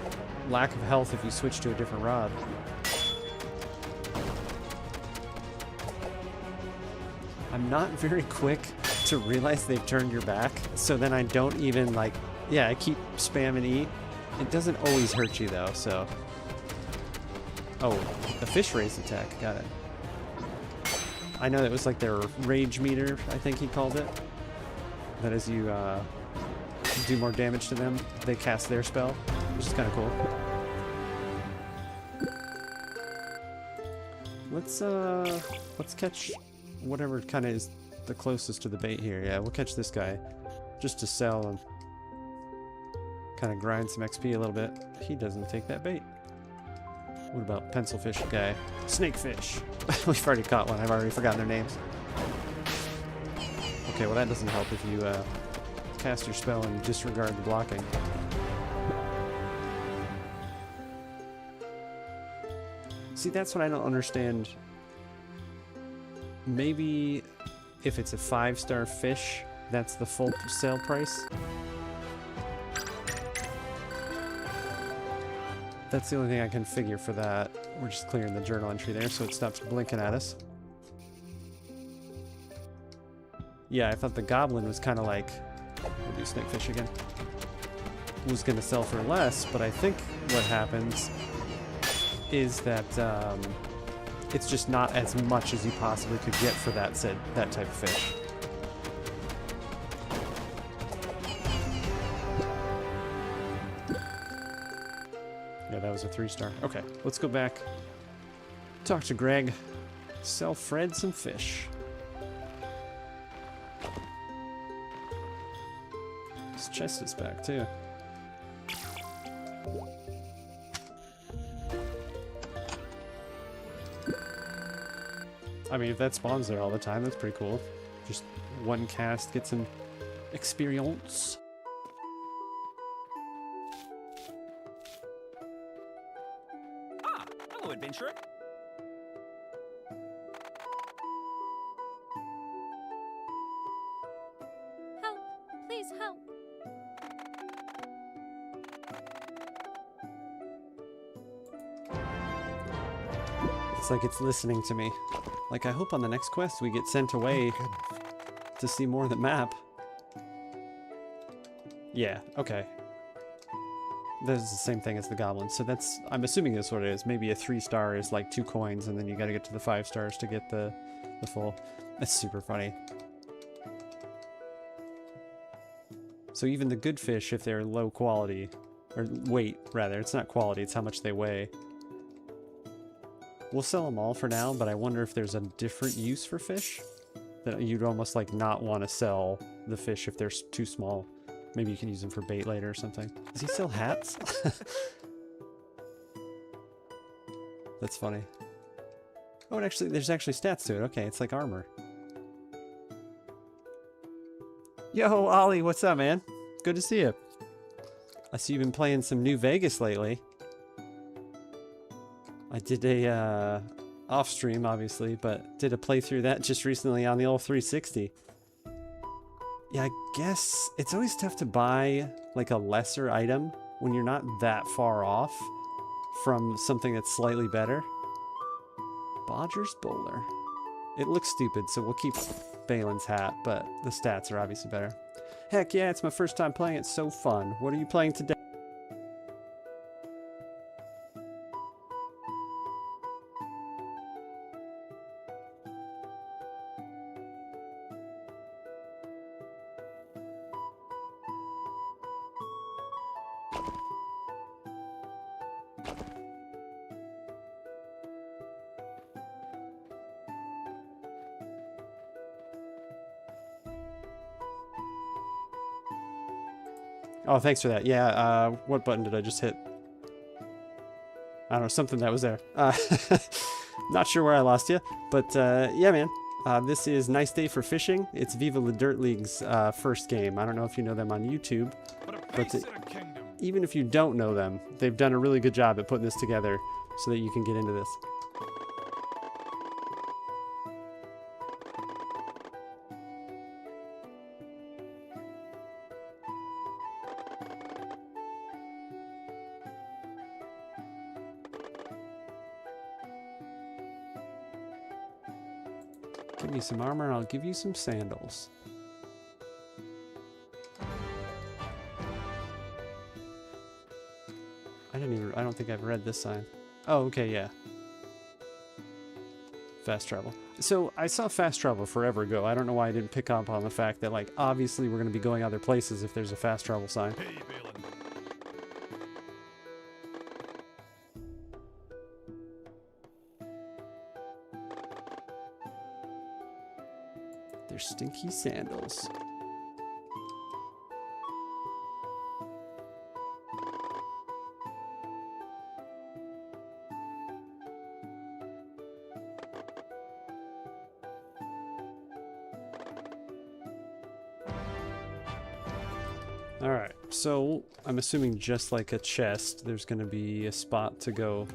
lack of health if you switch to a different rod. I'm not very quick to realize they've turned your back, so then I don't even, like, yeah, I keep spamming E. It doesn't always hurt you though, so... Oh, the fish raise attack, got it. I know that was like their rage meter, I think he called it. That as you do more damage to them, they cast their spell, which is kind of cool. Let's catch whatever kind of is the closest to the bait here. Yeah, we'll catch this guy just to sell and kind of grind some XP a little bit. He doesn't take that bait. What about pencilfish guy? Snakefish. We've already caught one. I've already forgotten their names. Okay, well that doesn't help if you cast your spell and disregard the blocking. See, that's what I don't understand. Maybe if it's a 5-star fish, that's the full sale price. That's the only thing I can figure for that. We're just clearing the journal entry there so it stops blinking at us. Yeah, I thought the goblin was kind of like... We'll do snakefish again. Was going to sell for less, but I think what happens is that it's just not as much as you possibly could get for that type of fish. Yeah, that was a 3-star. Okay, let's go back. Talk to Greg. Sell Fred some fish. His chest is back too. I mean, if that spawns there all the time, that's pretty cool. Just one cast, get some experience. Ah, hello, adventurer. Help! Please help! It's like it's listening to me. Like, I hope on the next quest we get sent away to see more of the map. Yeah, okay. This is the same thing as the goblin, so that's... I'm assuming that's what it is. Maybe a 3-star is like 2 coins, and then you gotta get to the 5 stars to get the full... That's super funny. So even the good fish, if they're low quality... Or weight, rather. It's not quality, it's how much they weigh. We'll sell them all for now, but I wonder if there's a different use for fish? That you'd almost like not want to sell the fish if they're too small. Maybe you can use them for bait later or something. Does he sell hats? That's funny. Oh, and actually, there's actually stats to it. Okay, it's like armor. Yo, Ollie, what's up, man? Good to see you. I see you've been playing some New Vegas lately. I did a off stream, obviously, but did a playthrough that just recently on the old 360. Yeah, I guess it's always tough to buy like a lesser item when you're not that far off from something that's slightly better. Bodger's Bowler. It looks stupid, so we'll keep Baelin's hat, but the stats are obviously better. Heck yeah, it's my first time playing it. So fun. What are you playing today? Oh, thanks for that. Yeah, what button did I just hit? I don't know, something that was there. Not sure where I lost you, but yeah, man. This is Nice Day for Fishing. It's Viva the Dirt League's first game. I don't know if you know them on YouTube, but even if you don't know them, they've done a really good job at putting this together so that you can get into this. Give me some armor and I'll give you some sandals. I don't think I've read this sign. Oh, okay, yeah. Fast travel. So I saw fast travel forever ago. I don't know why I didn't pick up on the fact that, like, obviously we're going to be going other places if there's a fast travel sign. Hey, Baelin. They're stinky sandals. Alright, so I'm assuming just like a chest, there's going to be a spot to go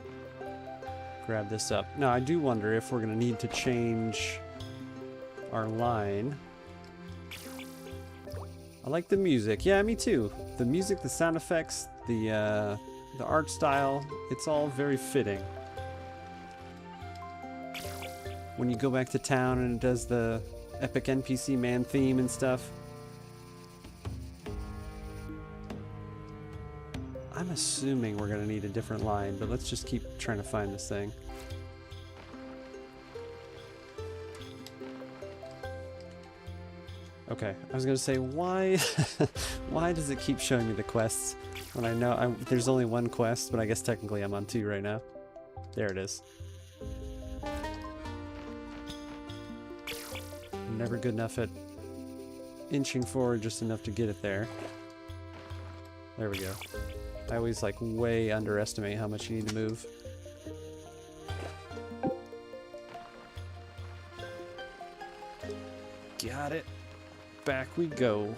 grab this up. Now, I do wonder if we're going to need to change our line. I like the music. Yeah, me too. The music, the sound effects, the art style, it's all very fitting. When you go back to town and it does the epic NPC man theme and stuff. I'm assuming we're gonna need a different line, but let's just keep trying to find this thing. Okay, I was gonna say, why why does it keep showing me the quests when I know there's only one quest, but I guess technically I'm on 2 right now. There it is. I'm never good enough at inching forward just enough to get it there. There we go. I always like way underestimate how much you need to move. Got it. Back we go.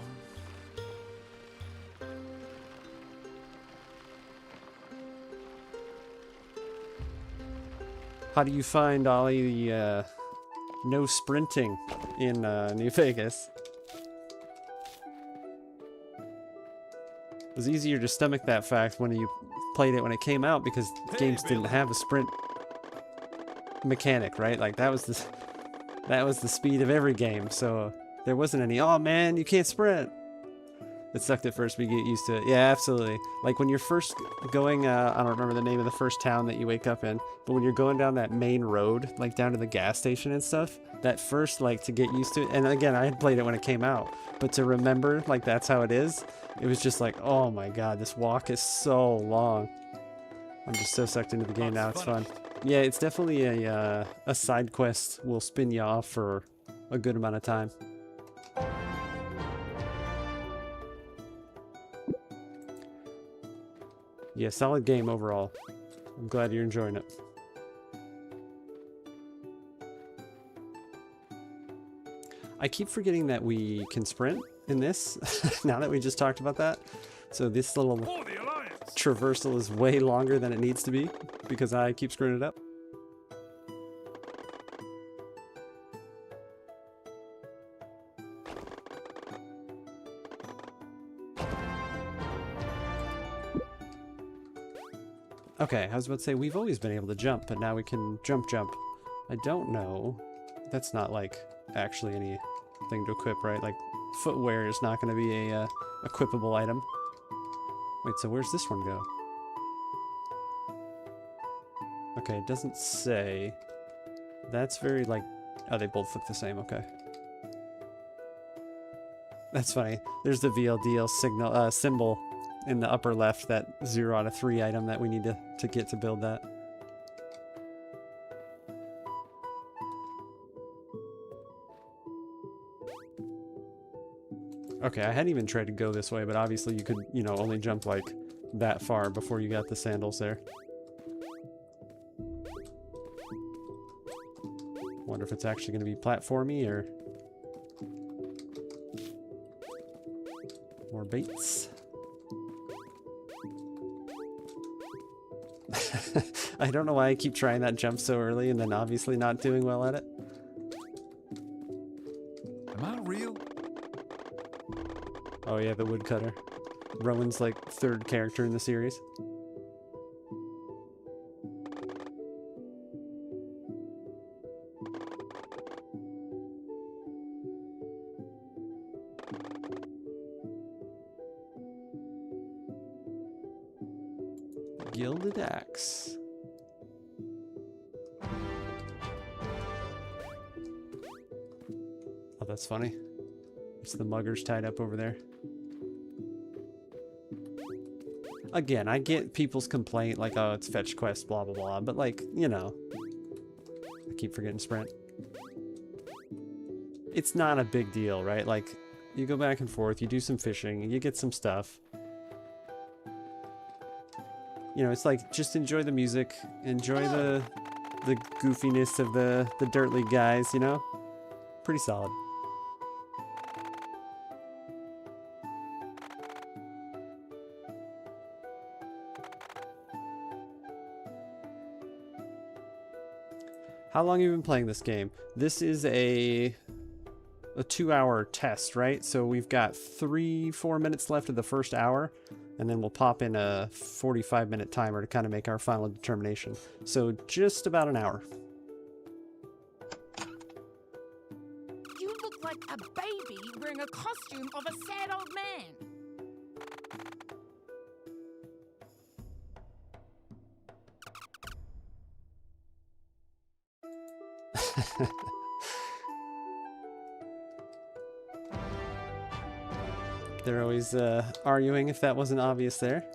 How do you find, Ollie, the no sprinting in New Vegas? It was easier to stomach that fact when you played it when it came out because games didn't have a sprint mechanic, right? Like that was the speed of every game, so there wasn't any, oh man, you can't sprint. It sucked at first, but you get used to it. Yeah, absolutely. Like when you're first going, I don't remember the name of the first town that you wake up in, but when you're going down that main road, like down to the gas station and stuff, that first, like, to get used to it, and again, I had played it when it came out, but to remember, like, that's how it is, it was just like, oh my god, this walk is so long. I'm just so sucked into the game now, it's fun. Yeah, it's definitely a side quest will spin you off for a good amount of time. Yeah, solid game overall. I'm glad you're enjoying it. I keep forgetting that we can sprint in this, now that we just talked about that. So this little For the Alliance! traversal is way longer than it needs to be because I keep screwing it up. Okay, I was about to say, we've always been able to jump, but now we can jump. I don't know. That's not, like, actually anything to equip, right? Like, footwear is not going to be a equipable item. Wait, so where's this one go? Okay, it doesn't say. That's very, like... Oh, they both look the same, okay. That's funny. There's the VLDL signal, symbol in the upper left, that 0 out of 3 item that we need to get to build that. Okay, I hadn't even tried to go this way, but obviously you could, you know, only jump like that far before you got the sandals there. Wonder if it's actually going to be platformy or more baits. I don't know why I keep trying that jump so early and then obviously not doing well at it. Am I real? Oh yeah, the woodcutter. Rowan's like 3rd character in the series. Gilded axe. Oh, that's funny. It's the muggers tied up over there. Again, I get people's complaint, like, oh, it's fetch quest, blah, blah, blah, but, like, you know. I keep forgetting sprint. It's not a big deal, right? Like, you go back and forth, you do some fishing, you get some stuff. You know, it's like, just enjoy the music, enjoy the goofiness of the Dirt League guys, you know? Pretty solid. How long have you been playing this game? This is a 2-hour test, right? So we've got 3-4 minutes left of the first hour, and then we'll pop in a 45-minute timer to kind of make our final determination. So just about an hour. You look like a baby wearing a costume of a sad old man. They're always arguing if that wasn't obvious there.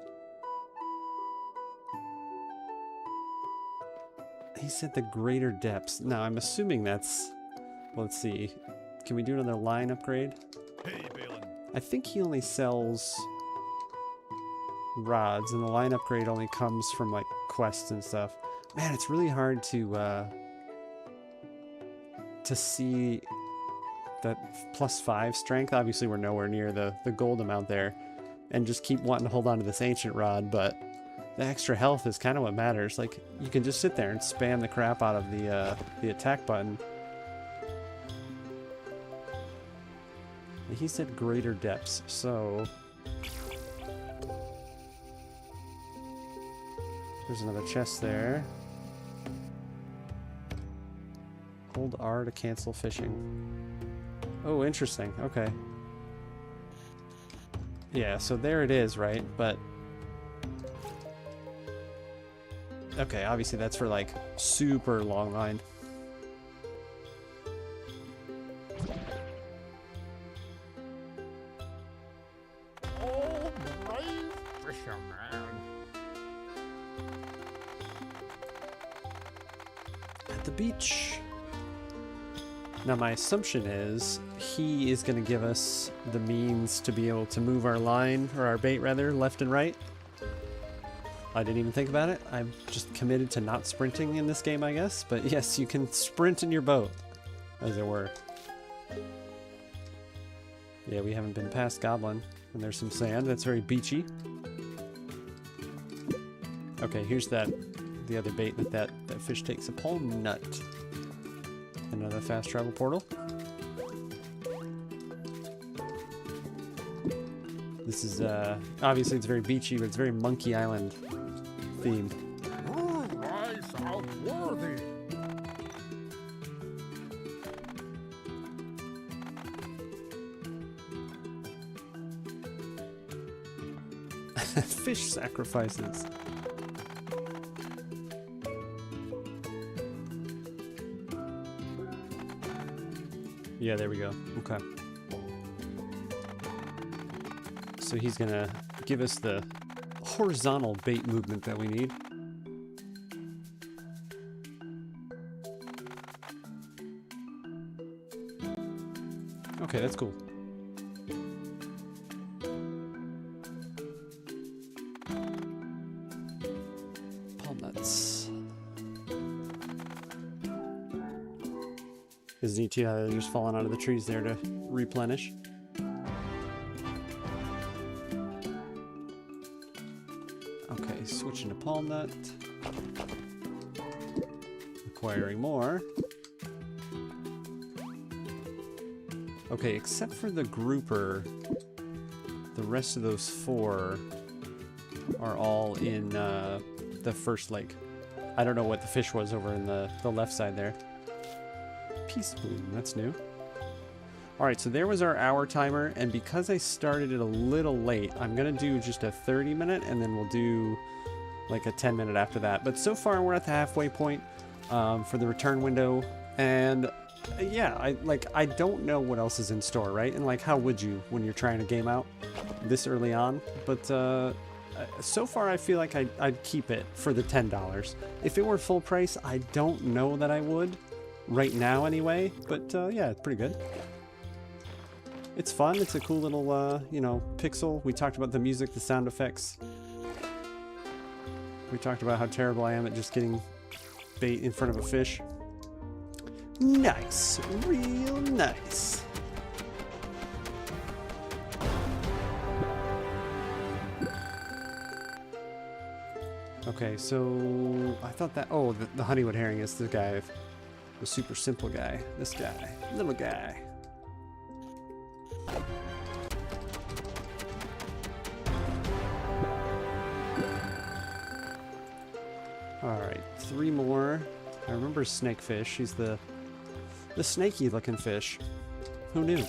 He said the greater depths. Now, I'm assuming that's... Well, let's see. Can we do another line upgrade? Hey, Baelin. I think he only sells rods, and the line upgrade only comes from, like, quests and stuff. Man, it's really hard to see that +5 strength. Obviously, we're nowhere near the gold amount there, and just keep wanting to hold on to this ancient rod, but the extra health is kind of what matters. Like, you can just sit there and spam the crap out of the attack button. He said greater depths, so there's another chest there. Hold R to cancel fishing. Oh, interesting. Okay. Yeah, so there it is, right? But okay, obviously that's for like super long line. Oh, brave fisherman. At the beach. Now my assumption is he is going to give us the means to be able to move our line, or our bait rather, left and right. I didn't even think about it. I'm just committed to not sprinting in this game, I guess. But yes, you can sprint in your boat, as it were. Yeah, we haven't been past Goblin. And there's some sand. That's very beachy. Okay, here's the other bait that fish takes. A palm nut. Another fast travel portal. This is, obviously it's very beachy, but it's very Monkey Island themed. I sound worthy. Fish sacrifices. Yeah, there we go. Okay. So he's gonna give us the horizontal bait movement that we need. Okay, that's cool. Palm nuts. Is neat too how they're just falling out of the trees there to replenish. Okay, switching to palm nut. Acquiring more. Okay, except for the grouper, the rest of those 4 are all in the first lake. I don't know what the fish was over in the left side there. Peace bloom, that's new. Alright, so there was our hour timer, and because I started it a little late, I'm gonna do just a 30-minute, and then we'll do like a 10-minute after that. But so far, we're at the halfway point for the return window, and yeah, I don't know what else is in store, right? And like, how would you when you're trying to game out this early on? But so far, I feel like I'd keep it for the $10. If it were full price, I don't know that I would. Right now anyway, but yeah, it's pretty good. It's fun. It's a cool little, you know, pixel. We talked about the music, the sound effects. We talked about how terrible I am at just getting bait in front of a fish. Nice. Real nice. Okay, so I thought that... Oh, the honeywood herring is the guy... The super simple guy. This guy. Little guy. Alright, 3 more. I remember snakefish. He's the snaky looking fish. Who knew?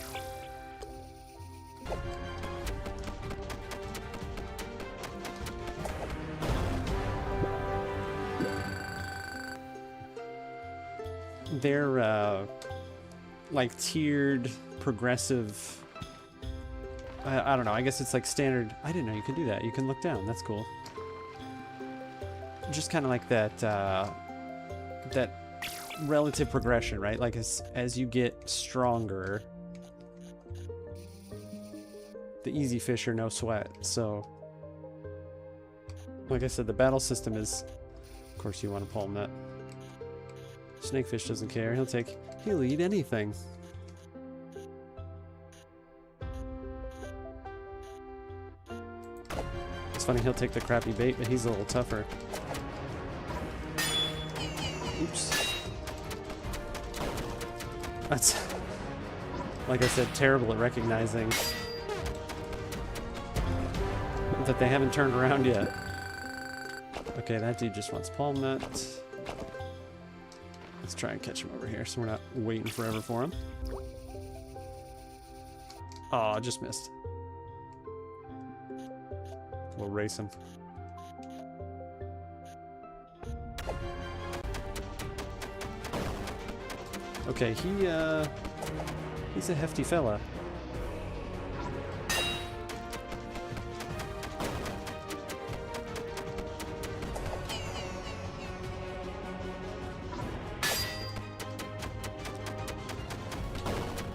They're like tiered, progressive. I don't know. I guess it's like standard. I didn't know you could do that. You can look down. That's cool. Just kind of like that. That relative progression, right? Like as you get stronger, the easy fish are no sweat. So, like I said, the battle system is. Of course, you want to palm that. Snakefish doesn't care. He'll eat anything. It's funny, he'll take the crappy bait, but he's a little tougher. Oops. That's, like I said, terrible at recognizing that they haven't turned around yet. Okay, that dude just wants palm nut. Let's try and catch him over here so we're not waiting forever for him. Oh, I just missed. We'll race him. Okay, he's a hefty fella.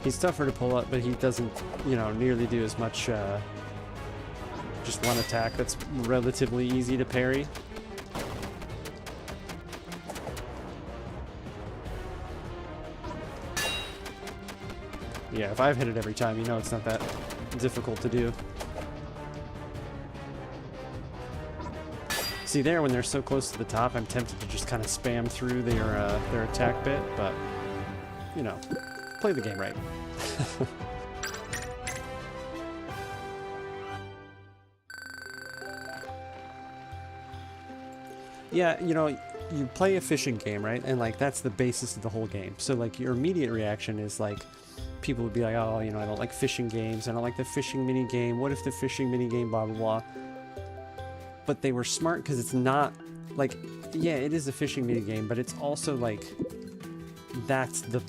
He's tougher to pull up, but he doesn't, you know, nearly do as much, just one attack that's relatively easy to parry. Yeah, if I've hit it every time, you know it's not that difficult to do. See there, when they're so close to the top, I'm tempted to just kind of spam through their attack bit, but, you know, play the game right. Yeah, you know, you play a fishing game, right? And, like, that's the basis of the whole game. So, like, your immediate reaction is, like, people would be like, oh, you know, I don't like fishing games. I don't like the fishing mini game. What if the fishing mini game, blah, blah, blah. But they were smart because it's not, like, yeah, it is a fishing mini game, but it's also, like, that's the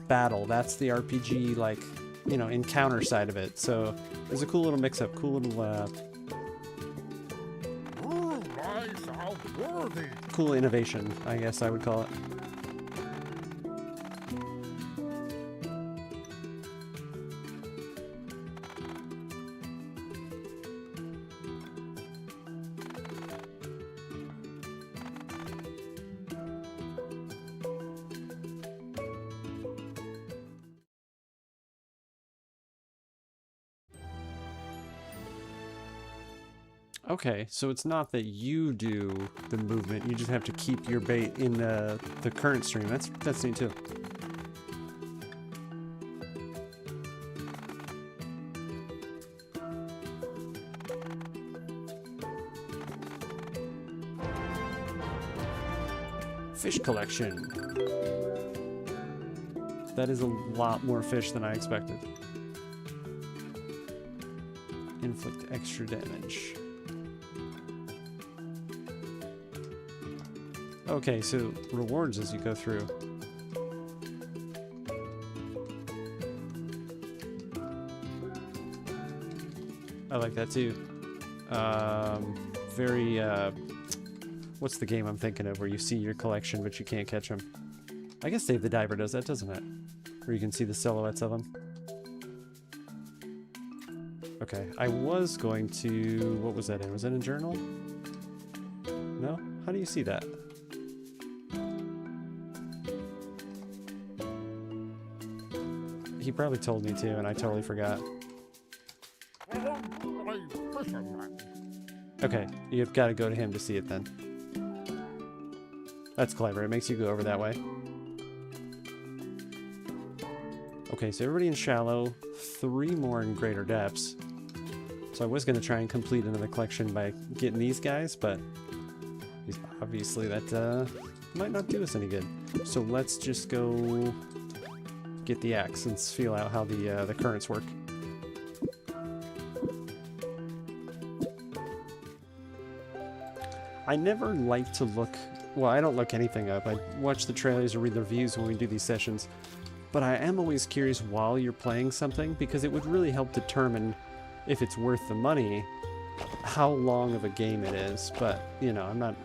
battle. That's the RPG, like, you know, encounter side of it. So, there's a cool little mix-up, cool little, cool innovation, I guess I would call it. Okay, so it's not that you do the movement, you just have to keep your bait in the current stream. That's neat too. Fish collection. That is a lot more fish than I expected. Inflict extra damage. Okay, so rewards as you go through. I like that too. What's the game I'm thinking of where you see your collection but you can't catch them? I guess Dave the Diver does that, doesn't it? Where you can see the silhouettes of them. Okay, I was going to... What was that in? Was that in journal? No? How do you see that? He probably told me to, and I totally forgot. Okay, you've got to go to him to see it then. That's clever. It makes you go over that way. Okay, so everybody in shallow, 3 more in greater depths. So I was going to try and complete another collection by getting these guys, but obviously that might not do us any good. So let's just go get the axe and feel out how the currents work. I never like to look... Well, I don't look anything up. I watch the trailers or read the reviews when we do these sessions. But I am always curious while you're playing something, because it would really help determine if it's worth the money, how long of a game it is. But, you know, I'm not...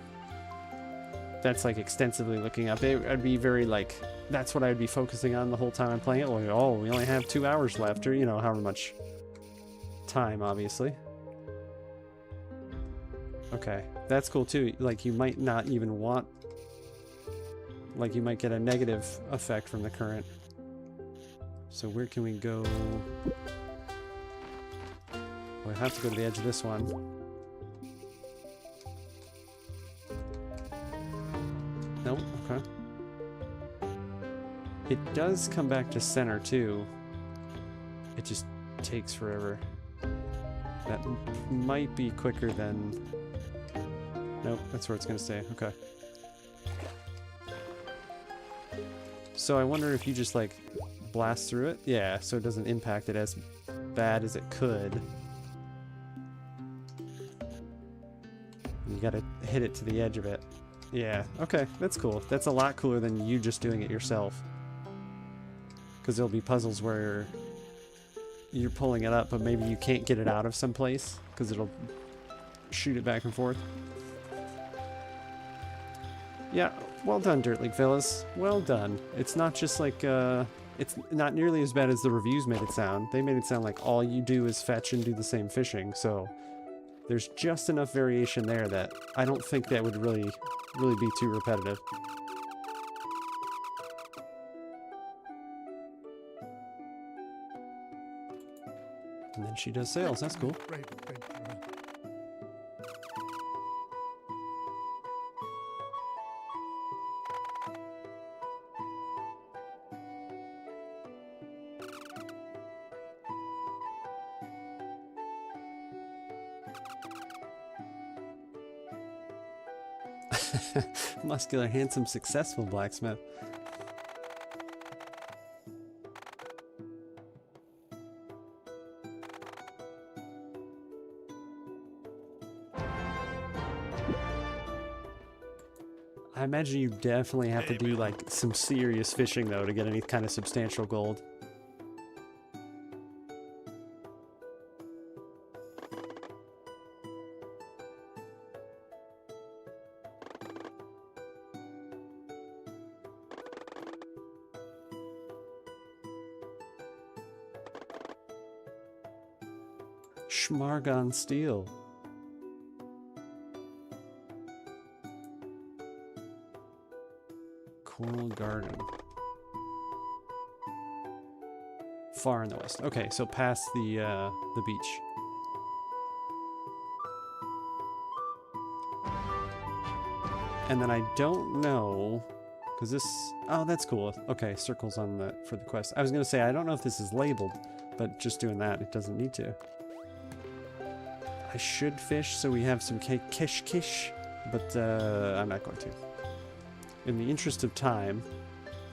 That's like extensively looking up. I'd be very like... That's what I'd be focusing on the whole time I'm playing it. Like, oh, we only have 2 hours left, or, you know, however much time, obviously. Okay, that's cool too. Like, you might not even want... Like, you might get a negative effect from the current. So where can we go? Well, I have to go to the edge of this one. Nope, okay. It does come back to center too. It just takes forever. That might be quicker than... Nope, that's where it's going to stay. Okay. So I wonder if you just like blast through it? Yeah, so it doesn't impact it as bad as it could. You gotta hit it to the edge of it. Yeah, okay, that's cool. That's a lot cooler than you just doing it yourself. Because there'll be puzzles where you're pulling it up, but maybe you can't get it out of some place because it'll shoot it back and forth. Yeah, well done, Dirt League fellas. Well done. It's not just like, it's not nearly as bad as the reviews made it sound. They made it sound like all you do is fetch and do the same fishing, so there's just enough variation there that I don't think that would really be too repetitive. And then she does sales. That's cool. Brave adventurer. Muscular, handsome, successful blacksmith. I imagine you definitely have to do like some serious fishing though to get any kind of substantial gold. Schmargon steel. Coral garden. Far in the west. Okay, so past the beach. And then I don't know, because this, oh, that's cool. Okay, circles on the, for the quest. I was gonna say, I don't know if this is labeled, but just doing that, it doesn't need to. I should fish so we have some kish, but I'm not going to. In the interest of time,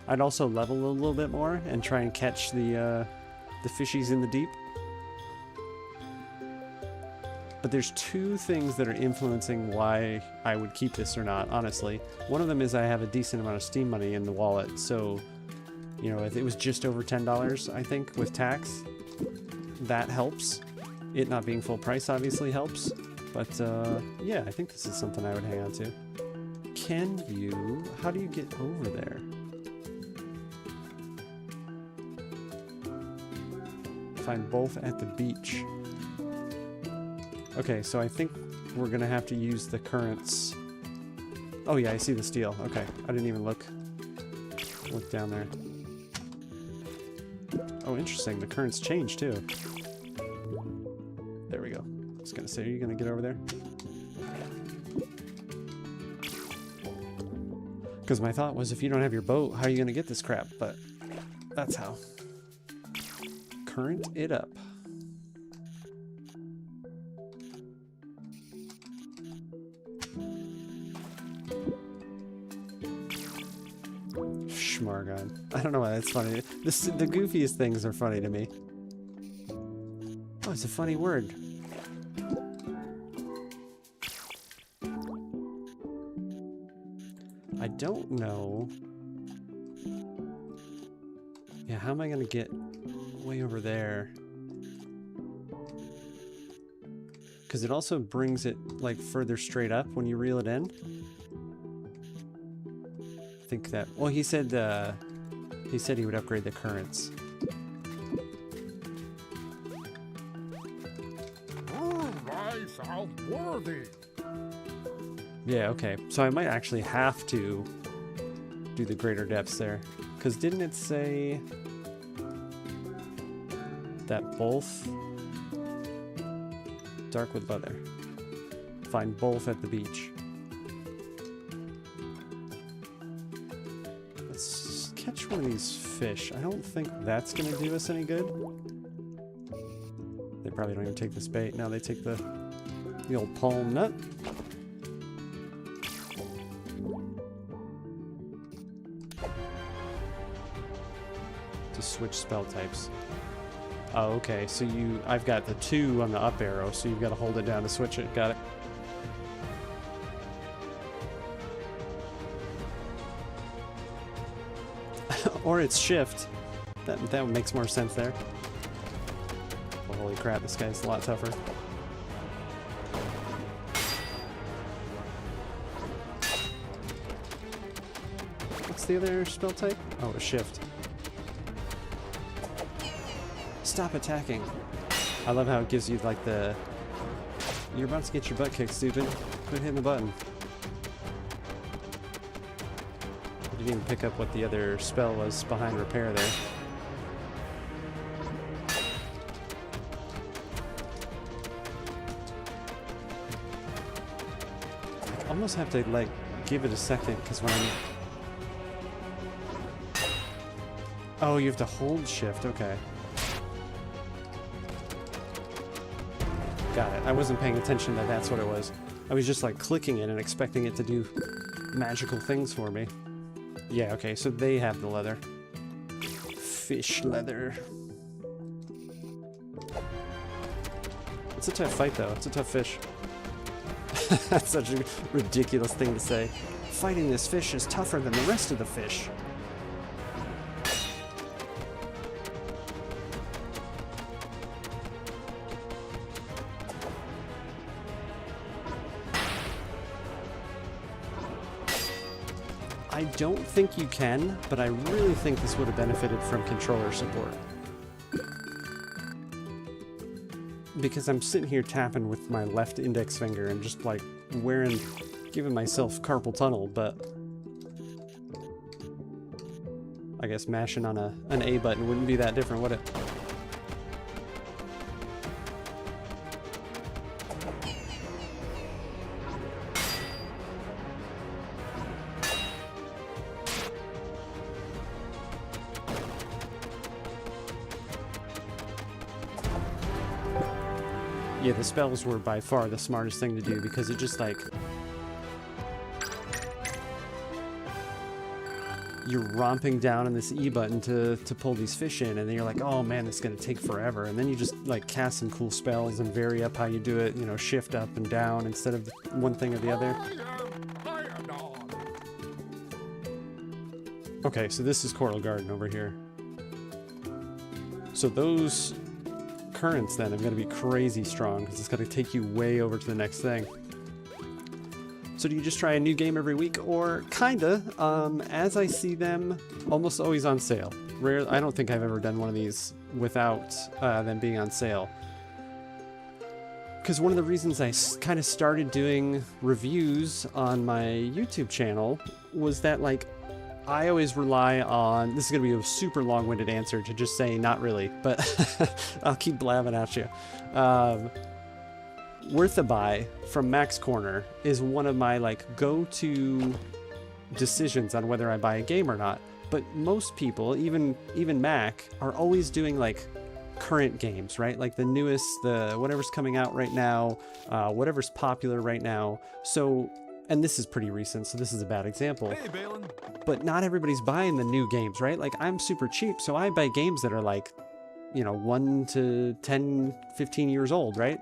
I'd also level a little bit more and try and catch the fishies in the deep. But there's two things that are influencing why I would keep this or not, honestly. One of them is I have a decent amount of Steam money in the wallet, so, you know, if it was just over $10, I think, with tax, that helps. It not being full price obviously helps, but yeah, I think this is something I would hang on to. Can you, how do you get over there? Find both at the beach. Okay, so I think we're gonna have to use the currents. Oh yeah, I see the steel. Okay, I didn't even look down there. Oh, interesting, the currents change too. There we go. I was gonna say, are you gonna get over there? Because my thought was, if you don't have your boat, how are you gonna get this crap? But that's how. Current it up. Schmargon. I don't know why that's funny. The goofiest things are funny to me. Oh, it's a funny word. I don't know. Yeah, how am I gonna get way over there? Because it also brings it like further straight up when you reel it in. I think that, well, he said he would upgrade the currents. I sound worthy. Yeah, okay. So I might actually have to do the greater depths there. Because didn't it say that both Darkwood leather? Find both at the beach. Let's catch one of these fish. I don't think that's going to do us any good. They probably don't even take this bait. No, they take the old palm nut. To switch spell types. Oh, okay. So I've got the 2 on the up arrow, so you've got to hold it down to switch it. Got it. Or it's shift. That makes more sense there. Oh, holy crap, this guy's a lot tougher. What's the other spell type? Oh, it's shift. Stop attacking. I love how it gives you like the... You're about to get your butt kicked, stupid. Quit hitting the button. I didn't even pick up what the other spell was behind repair there. almost have to, like, give it a second, because when I'm... Oh, you have to hold shift, okay. Got it. I wasn't paying attention that that's what it was. I was just, like, clicking it and expecting it to do magical things for me. Yeah, okay, so they have the leather. Fish leather. It's a tough fight, though. It's a tough fish. That's such a ridiculous thing to say. Fighting this fish is tougher than the rest of the fish. I don't think you can, but I really think this would have benefited from controller support. Because I'm sitting here tapping with my left index finger and just like giving myself carpal tunnel, but I guess mashing on an A button wouldn't be that different, would it? Yeah, the spells were by far the smartest thing to do because it just like... You're romping down on this E button to pull these fish in, and then you're like, oh man, this is going to take forever. And then you just like cast some cool spells and vary up how you do it, you know, shift up and down instead of one thing or the other. Okay, so this is Coral Garden over here. So those currents then are going to be crazy strong because it's going to take you way over to the next thing. So do you just try a new game every week, or kinda? As I see them, almost always on sale. I don't think I've ever done one of these without them being on sale. Because one of the reasons I kind of started doing reviews on my YouTube channel was that, like, I always rely on... This is going to be a super long-winded answer to just say not really, but I'll keep blabbing at you. Worth a Buy from Mac's Corner is one of my like go-to decisions on whether I buy a game or not. But most people, even Mac, are always doing like current games, right? Like the newest, the whatever's coming out right now, whatever's popular right now. So, and this is pretty recent, so this is a bad example. Hey, Baelin. But not everybody's buying the new games, right? Like I'm super cheap, so I buy games that are like, you know, 1 to 10, 15 years old, right?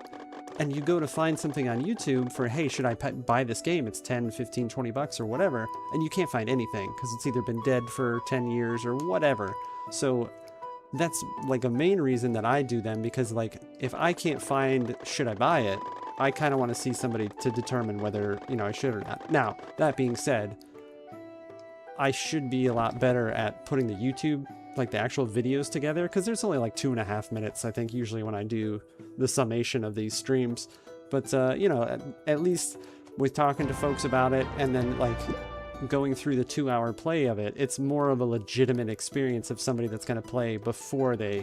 And you go to find something on YouTube for, hey, should I buy this game? It's 10, 15, 20 bucks or whatever. And you can't find anything because it's either been dead for 10 years or whatever. So that's like a main reason that I do them, because like if I can't find should I buy it, I kind of want to see somebody to determine whether, you know, I should or not. Now, that being said, I should be a lot better at putting the YouTube, like the actual videos together, because there's only like 2.5 minutes, I think, usually when I do the summation of these streams. But, you know, at least with talking to folks about it and then like going through the 2-hour play of it, it's more of a legitimate experience of somebody that's going to play before they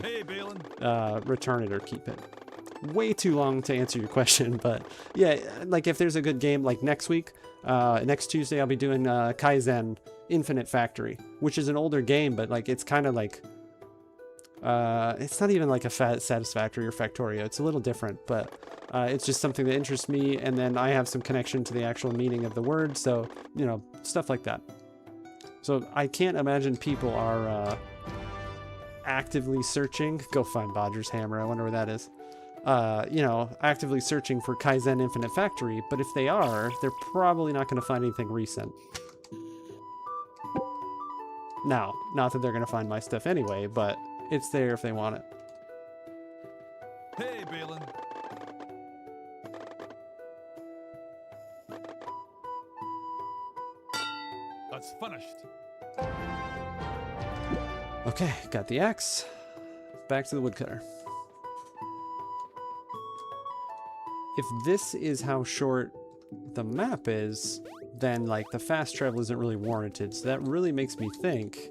return it or keep it. Way too long to answer your question, but yeah, like if there's a good game, like next week, next Tuesday, I'll be doing Kaizen Infinite Factory, which is an older game, but like it's kind of like it's not even like a Satisfactory or Factorio. It's a little different, but it's just something that interests me, and then I have some connection to the actual meaning of the word, so you know, stuff like that. So I can't imagine people are actively searching. Go find Bodger's Hammer. I wonder where that is. You know, actively searching for Kaizen Infinite Factory, but if they are, they're probably not going to find anything recent. Now, not that they're going to find my stuff anyway, but it's there if they want it. Hey, Baelin. That's finished. Okay, got the axe. Back to the woodcutter. If this is how short the map is, then like the fast travel isn't really warranted. So that really makes me think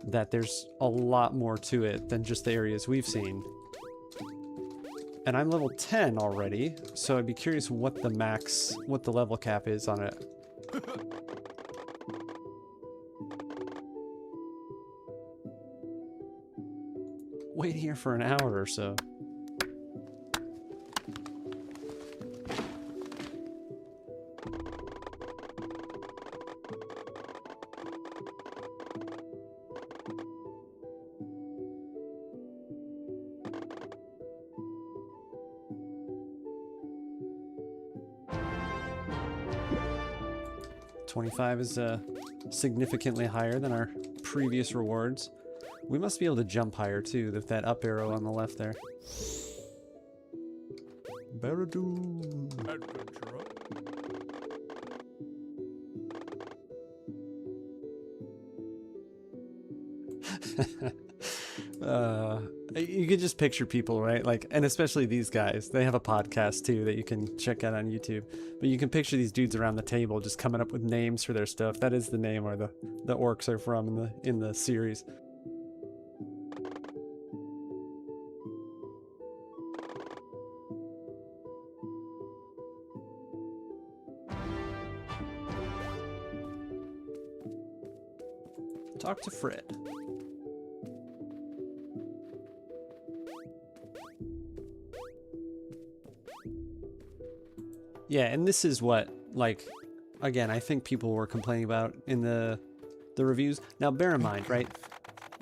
that there's a lot more to it than just the areas we've seen. And I'm level 10 already, so I'd be curious what the level cap is on it Wait here for an hour or so. $25 is significantly higher than our previous rewards. We must be able to jump higher too, with that up arrow on the left there. Baradoo. Adventurer. You could just picture people, right? Like, and especially these guys. They have a podcast too that you can check out on YouTube. But you can picture these dudes around the table just coming up with names for their stuff. That is the name where the orcs are from in the series. Talk to Fred. Yeah, and this is what, like, again, I think people were complaining about in the reviews. Now, bear in mind, right,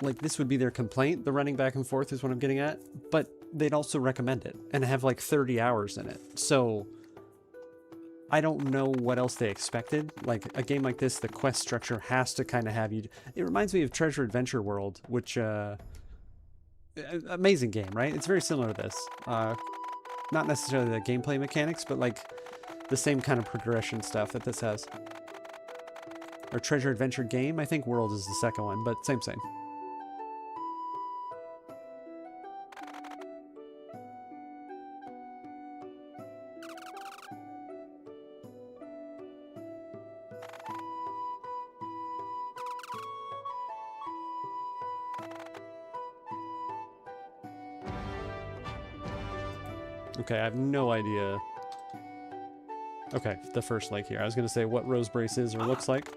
like, this would be their complaint, the running back and forth is what I'm getting at, but they'd also recommend it and have, like, 30 hours in it. So, I don't know what else they expected. Like, a game like this, the quest structure has to kind of have you... It reminds me of Treasure Adventure World, which, amazing game, right? It's very similar to this. Not necessarily the gameplay mechanics, but, like, the same kind of progression stuff that this has. Or Treasure Adventure Game, I think World is the second one, but same. Okay, I have no idea. Okay, the first lake here. I was going to say what Rose Brace is or looks like.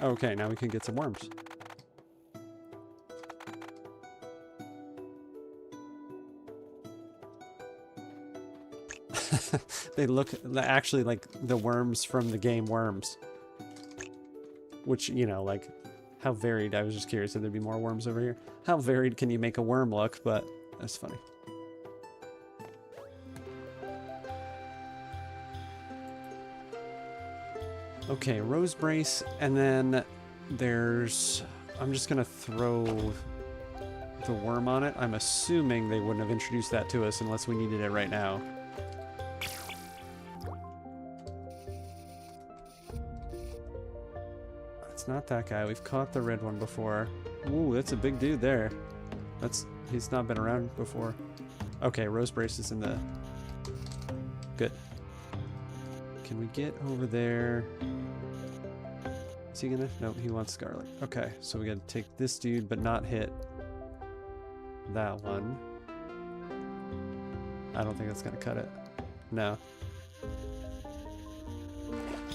Okay, now we can get some worms. They look actually like the worms from the game Worms. Which, you know, like... How varied, I was just curious if there'd be more worms over here. How varied can you make a worm look, but that's funny. Okay, Rose Brace, and then there's... I'm just gonna throw the worm on it. I'm assuming they wouldn't have introduced that to us unless we needed it right now. It's not that guy. We've caught the red one before. Ooh, that's a big dude there. He's not been around before. Okay, Rose Brace is in the... Good. Can we get over there? Is he gonna... Nope, he wants Scarlet. Okay, so we gotta take this dude, but not hit that one. I don't think that's gonna cut it. No.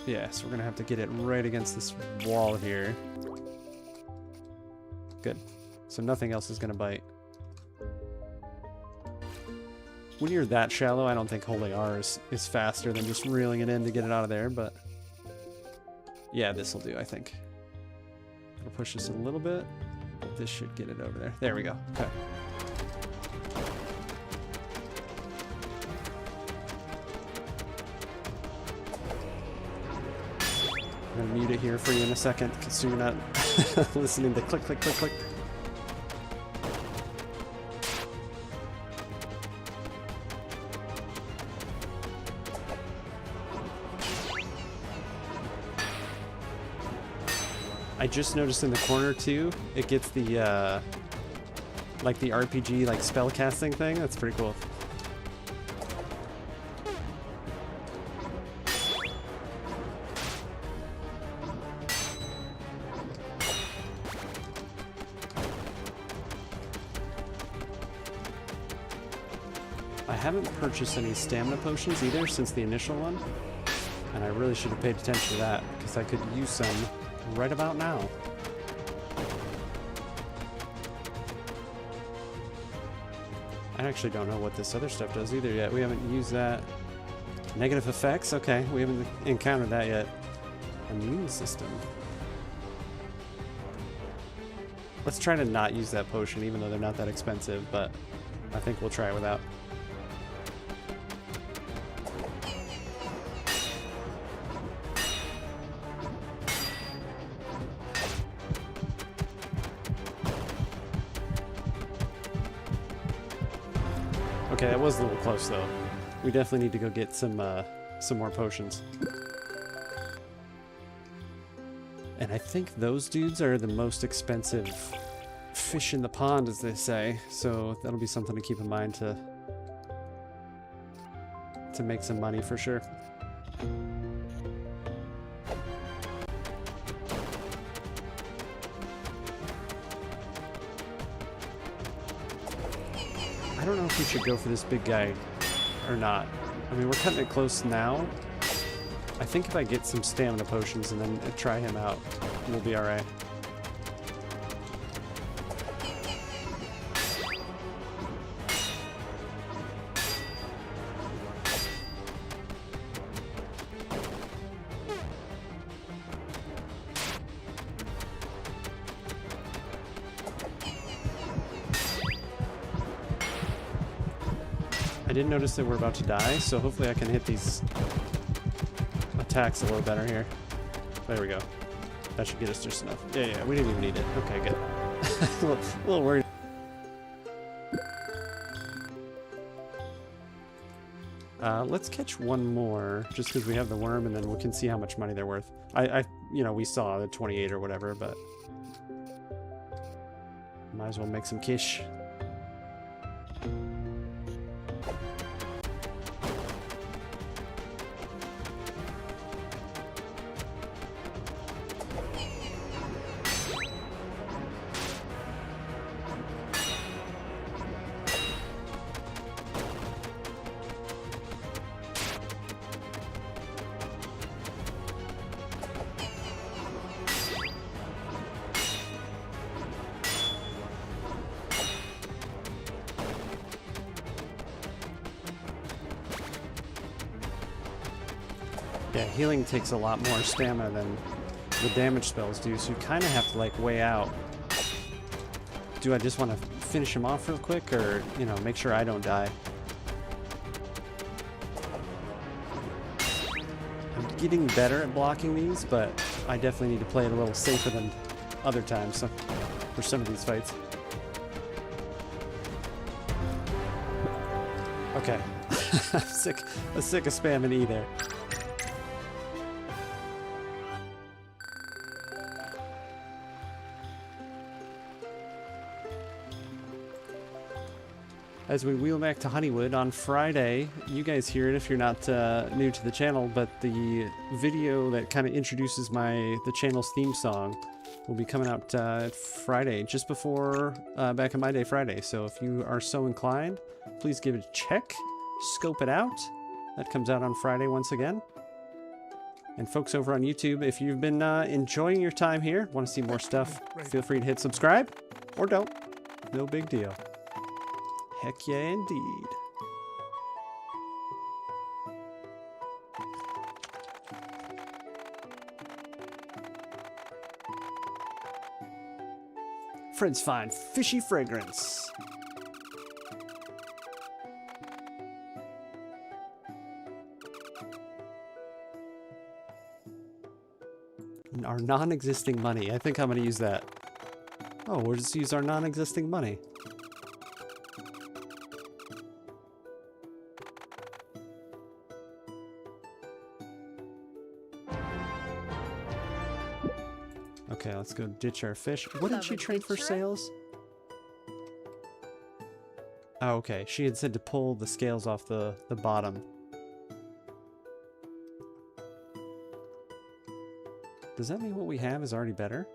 Yeah, so we're gonna have to get it right against this wall here. Good. So nothing else is gonna bite. When you're that shallow, I don't think holding R is faster than just reeling it in to get it out of there, but... Yeah, this'll do, I think. It'll push this a little bit. This should get it over there. There we go. Okay. I'm gonna mute it here for you in a second, so you're not listening to click, click, click, click. I just noticed in the corner too, it gets the like the RPG like spell casting thing. That's pretty cool. haven't purchased any stamina potions either since the initial one. And I really should have paid attention to that, because I could use some right about now. I actually don't know what this other stuff does either yet. We haven't used that. Negative effects? Okay, we haven't encountered that yet. Immune system. Let's try to not use that potion, even though they're not that expensive, but I think we'll try it without. Okay, that was a little close though. We definitely need to go get some more potions. And I think those dudes are the most expensive fish in the pond, as they say. So that'll be something to keep in mind to make some money for sure. I don't know if we should go for this big guy or not. I mean, we're cutting it close now. I think if I get some stamina potions and then try him out, we'll be alright. I didn't notice that we're about to die, so hopefully I can hit these attacks a little better here. There we go. That should get us just enough. Yeah, we didn't even need it. Okay, good. a little worried. Let's catch one more, just because we have the worm, and then we can see how much money they're worth. You know, we saw the 28 or whatever, but might as well make some cash. Yeah, healing takes a lot more stamina than the damage spells do, so you kind of have to like weigh out. Do I just want to finish him off real quick, or, you know, make sure I don't die? I'm getting better at blocking these, but I definitely need to play it a little safer than other times, so, for some of these fights. Okay. I'm sick of spamming E there. As we wheel back to Honeywood on Friday, you guys hear it if you're not new to the channel, but the video that kind of introduces the channel's theme song will be coming out Friday, just before Back in My Day Friday. So if you are so inclined, please give it a check, scope it out. That comes out on Friday once again. And folks over on YouTube, if you've been enjoying your time here, want to see more stuff, feel free to hit subscribe, or don't. No big deal. Heck yeah, indeed. Friends find fishy fragrance. Our non-existing money. I think I'm going to use that. Oh, we'll just use our non-existing money. Okay, let's go ditch our fish. What did she trade for sales? Oh, okay. She had said to pull the scales off the bottom. Does that mean what we have is already better?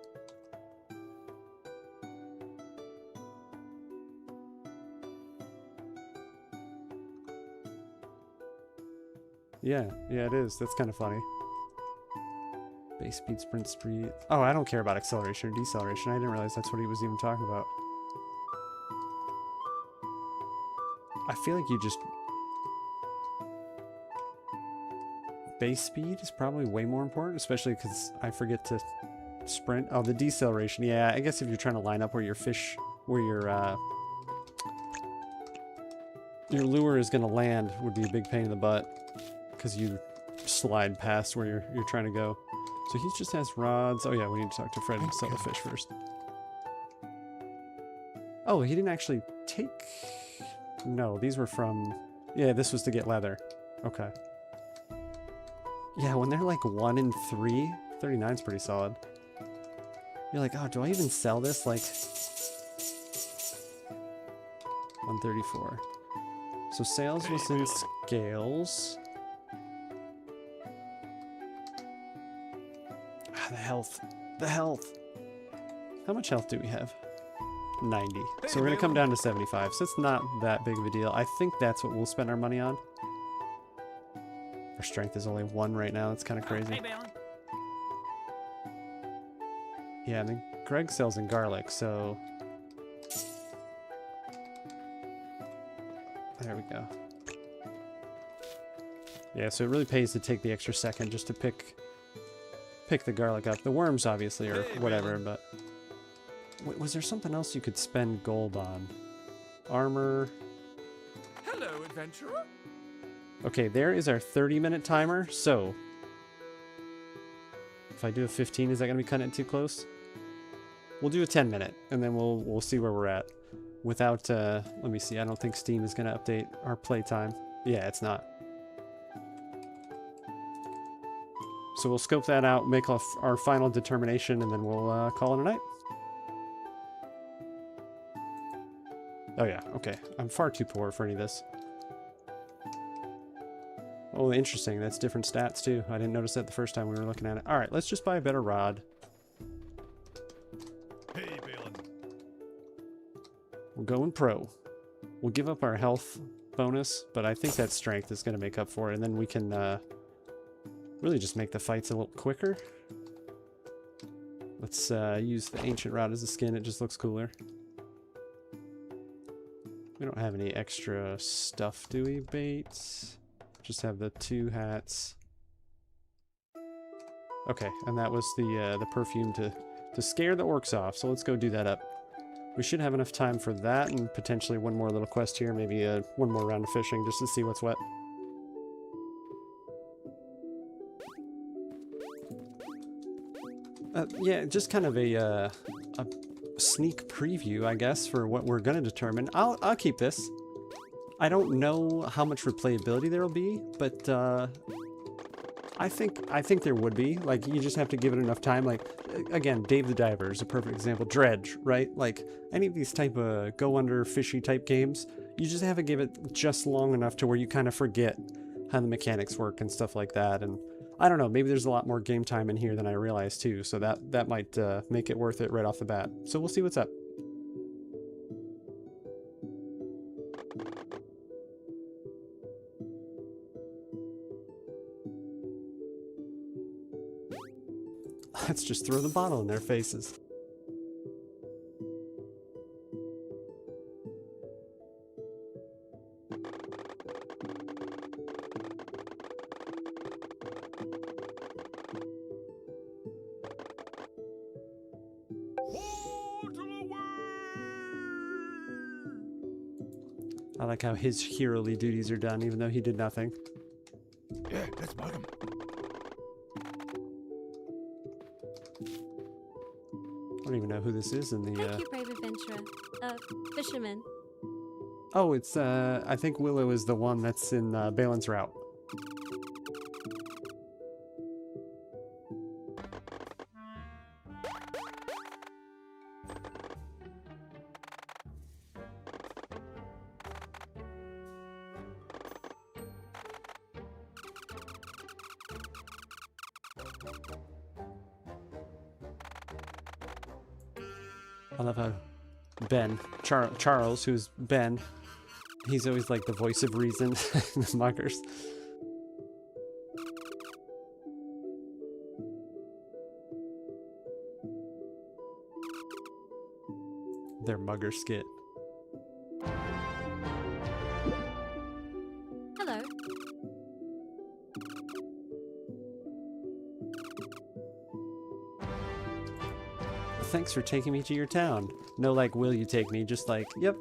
Yeah, yeah, it is. That's kind of funny. Base speed, sprint speed. Oh, I don't care about acceleration or deceleration. I didn't realize that's what he was even talking about. I feel like you just... Base speed is probably way more important, especially because I forget to sprint. Oh, the deceleration. Yeah, I guess if you're trying to line up where your fish... where your lure is going to land would be a big pain in the butt. Because you slide past where you're trying to go. So he just has rods. Oh yeah, we need to talk to Fred and sell the fish first. Oh, he didn't actually take... No, these were from... Yeah, this was to get leather. Okay. Yeah, when they're like 1 in 3, 39's pretty solid. You're like, oh, do I even sell this? Like... 134. So sales was in scales. Ah, the health. The health. How much health do we have? 90. So we're going to come down to 75. So it's not that big of a deal. I think that's what we'll spend our money on. Our strength is only 1 right now. That's kind of crazy. Hey, Baelin. Yeah, and then Greg sells in garlic, so... There we go. Yeah, so it really pays to take the extra second just to pick the garlic up. The worms, obviously, or whatever, but... Was there something else you could spend gold on? Armor... Hello, adventurer. Okay, there is our 30-minute timer, so... If I do a 15, is that going to be cutting it too close? We'll do a 10-minute, and then we'll see where we're at. Without, let me see, I don't think Steam is going to update our playtime. Yeah, it's not. So we'll scope that out, make our final determination, and then we'll call it a night. Oh yeah, okay. I'm far too poor for any of this. Oh, interesting. That's different stats too. I didn't notice that the first time we were looking at it. Alright, let's just buy a better rod. Hey, Baelin. We're going pro. We'll give up our health bonus, but I think that strength is going to make up for it, and then we can really just make the fights a little quicker. Let's use the ancient rod as a skin. It just looks cooler. We don't have any extra stuff, do we? Baits. Just have the 2 hats. Okay, and that was the perfume to scare the orcs off. So let's go do that up. We should have enough time for that, and potentially one more little quest here. Maybe one more round of fishing just to see what's wet. Yeah, just kind of a sneak preview, I guess, for what we're gonna determine. I'll keep this. I don't know how much replayability there will be, but I think there would be. Like, you just have to give it enough time. Like, again, Dave the Diver is a perfect example. Dredge, right? Like, any of these type of go under fishy type games, you just have to give it just long enough to where you kind of forget how the mechanics work and stuff like that. And I don't know, maybe there's a lot more game time in here than I realized too, so that might make it worth it right off the bat. So we'll see what's up. Let's just throw the bottle in their faces. I like how his hero-ly duties are done, even though he did nothing. Yeah, let's bug him. I don't even know who this is in the... Thank you, brave adventurer. Fisherman. Oh, it's, I think Willow is the one that's in Baelin's route. I love how Ben, Charles, who's Ben, he's always like the voice of reason in the muggers. their mugger skit. Hello. Thanks for taking me to your town. No, like, will you take me? Just like, yep,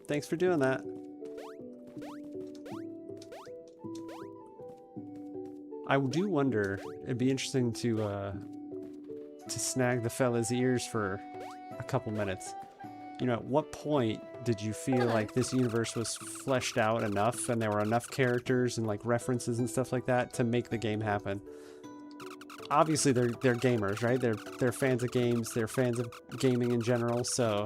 thanks for doing that. I do wonder, it'd be interesting to snag the fella's ears for a couple minutes. You know, at what point did you feel like this universe was fleshed out enough and there were enough characters and like references and stuff like that to make the game happen? Obviously they're gamers, right? They're fans of games, they're fans of gaming in general, so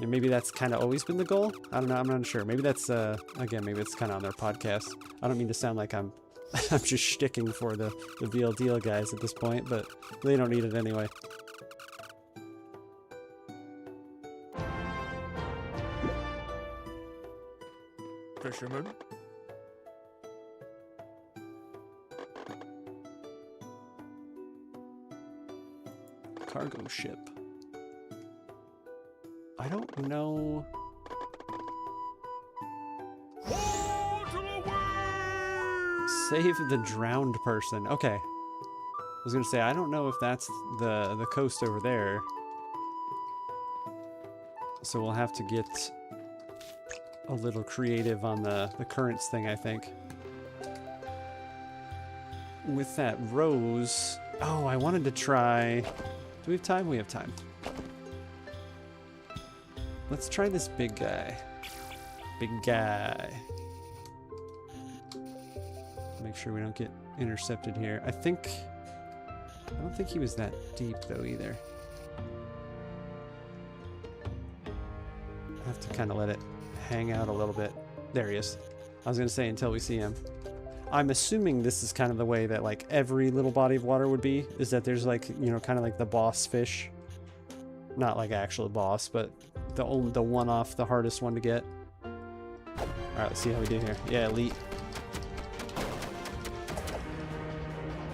maybe that's kind of always been the goal. I don't know, I'm not sure. Maybe that's again, maybe it's kind of on their podcast. I don't mean to sound like I'm I'm just shticking for the VLDL guys at this point, but they don't need it anyway. Fisherman? Cargo ship. I don't know. Save the drowned person. Okay. I was gonna say, I don't know if that's the coast over there. So we'll have to get a little creative on the currents thing, I think. With that rose... Oh, I wanted to try... Do we have time? We have time. Let's try this big guy. Big guy. Make sure we don't get intercepted here. I don't think he was that deep though either. I have to kind of let it hang out a little bit. There he is. I was gonna say until we see him. I'm assuming this is kind of the way that like every little body of water would be, is that there's like, you know, kind of like the boss fish. Not like actual boss, but the one-off, the hardest one to get. Alright, let's see how we do here. Yeah, elite.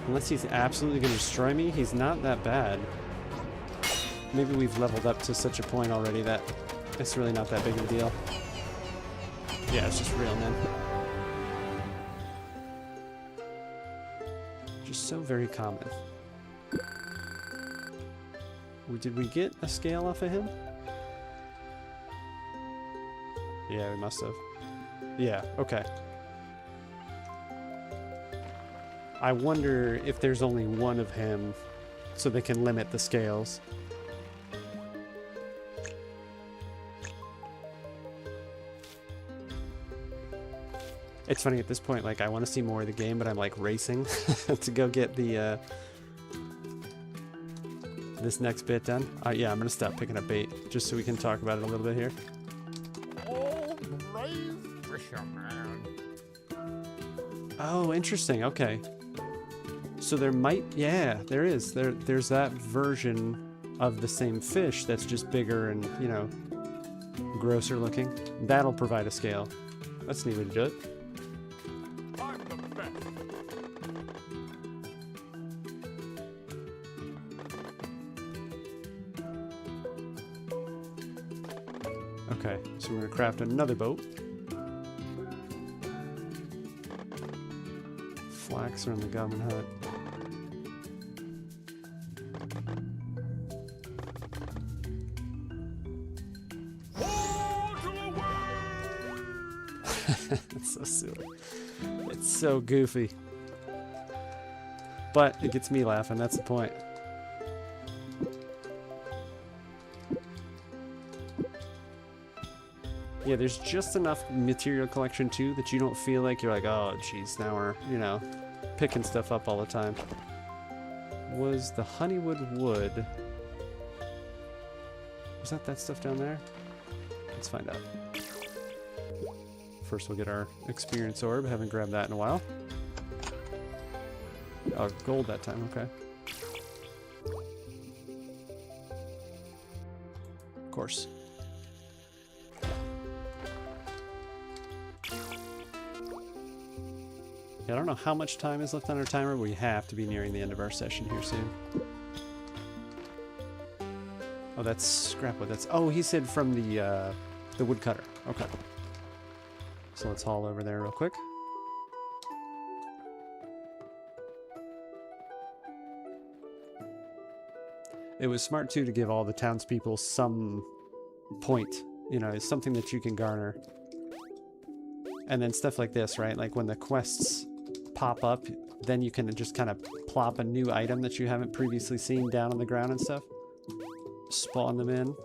Unless he's absolutely going to destroy me, he's not that bad. Maybe we've leveled up to such a point already that it's really not that big of a deal. Yeah, it's just real, man. Just so very common. Did we get a scale off of him? Yeah, we must have. Yeah, okay. I wonder if there's only one of him so they can limit the scales. It's funny at this point, like I want to see more of the game, but I'm like racing to go get the this next bit done. Yeah, I'm gonna stop picking up bait just so we can talk about it a little bit here. Oh, brave fisherman. Oh, interesting. Okay. So there might, yeah, there is. There's that version of the same fish that's just bigger and, you know, grosser looking. That'll provide a scale. That's a neat way to do it. I'm the best. Okay, so we're gonna craft another boat. Flax are in the goblin hut. It's so silly. It's so goofy. But it gets me laughing, that's the point. Yeah, there's just enough material collection too that you don't feel like you're like, oh geez, now we're, you know, picking stuff up all the time. Was the honeywood wood... Was that stuff down there? Let's find out. First we'll get our experience orb. Haven't grabbed that in a while. Oh, gold that time, okay. Of course. Yeah, I don't know how much time is left on our timer, but we have to be nearing the end of our session here soon. Oh, that's scrap wood. That's, oh, he said from the woodcutter. Okay. So let's haul over there real quick. It was smart too to give all the townspeople some point, you know, it's something that you can garner. And then stuff like this, right? Like when the quests pop up, then you can just kind of plop a new item that you haven't previously seen down on the ground and stuff. Spawn them in.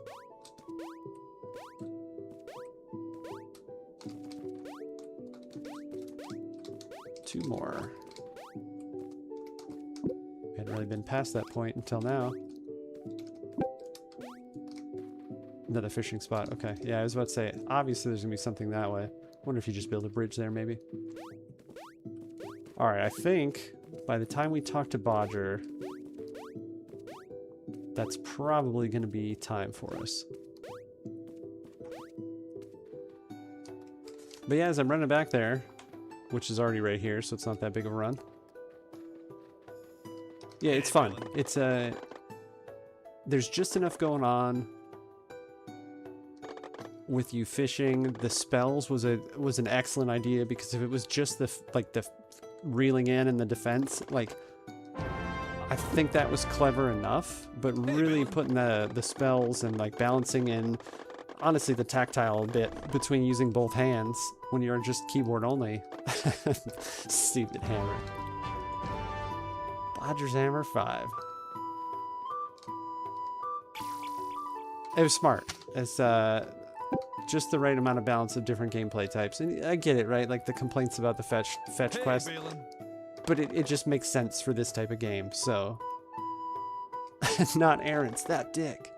Two more. We hadn't really been past that point until now. Another fishing spot. Okay. Yeah, I was about to say, obviously there's gonna be something that way. Wonder if you just build a bridge there, maybe. Alright, I think by the time we talk to Bodger, that's probably gonna be time for us. But yeah, as I'm running back there, which is already right here, so it's not that big of a run. Yeah, it's fun. It's there's just enough going on with you fishing. The spells was an excellent idea, because if it was just the reeling in and the defense, like, I think that was clever enough, but really putting the spells and like balancing in, honestly, the tactile bit between using both hands when you're just keyboard only. Stupid hammer. Bodger's Hammer 5. It was smart. It's just the right amount of balance of different gameplay types. And I get it, right? Like the complaints about the fetch quest. Baelin. But it just makes sense for this type of game, so. Not errands, that dick.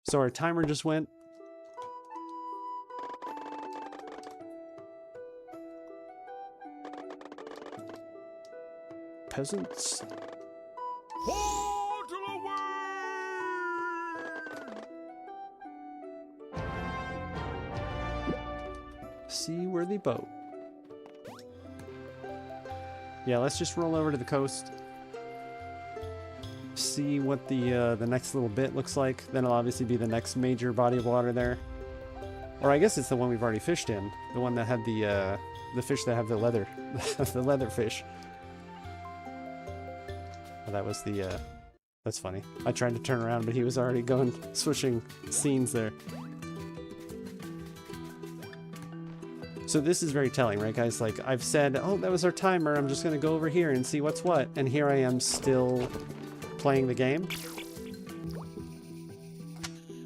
So our timer just went. Peasants. Hold to the wind! Seaworthy boat. Yeah, let's just roll over to the coast. See what the next little bit looks like. Then it'll obviously be the next major body of water there. Or I guess it's the one we've already fished in. The one that had the fish that have the leather, the leather fish. Oh, that was the. That's funny. I tried to turn around, but he was already switching scenes there. So this is very telling, right, guys? Like, I've said, oh, that was our timer. I'm just going to go over here and see what's what. And here I am still playing the game.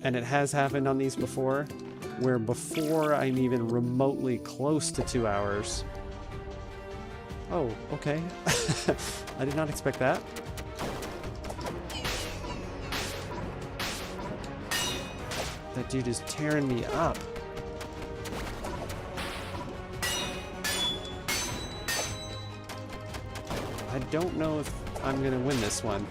And it has happened on these before, where before I'm even remotely close to 2 hours. Oh, okay. I did not expect that. That dude is tearing me up. I don't know if I'm gonna win this one.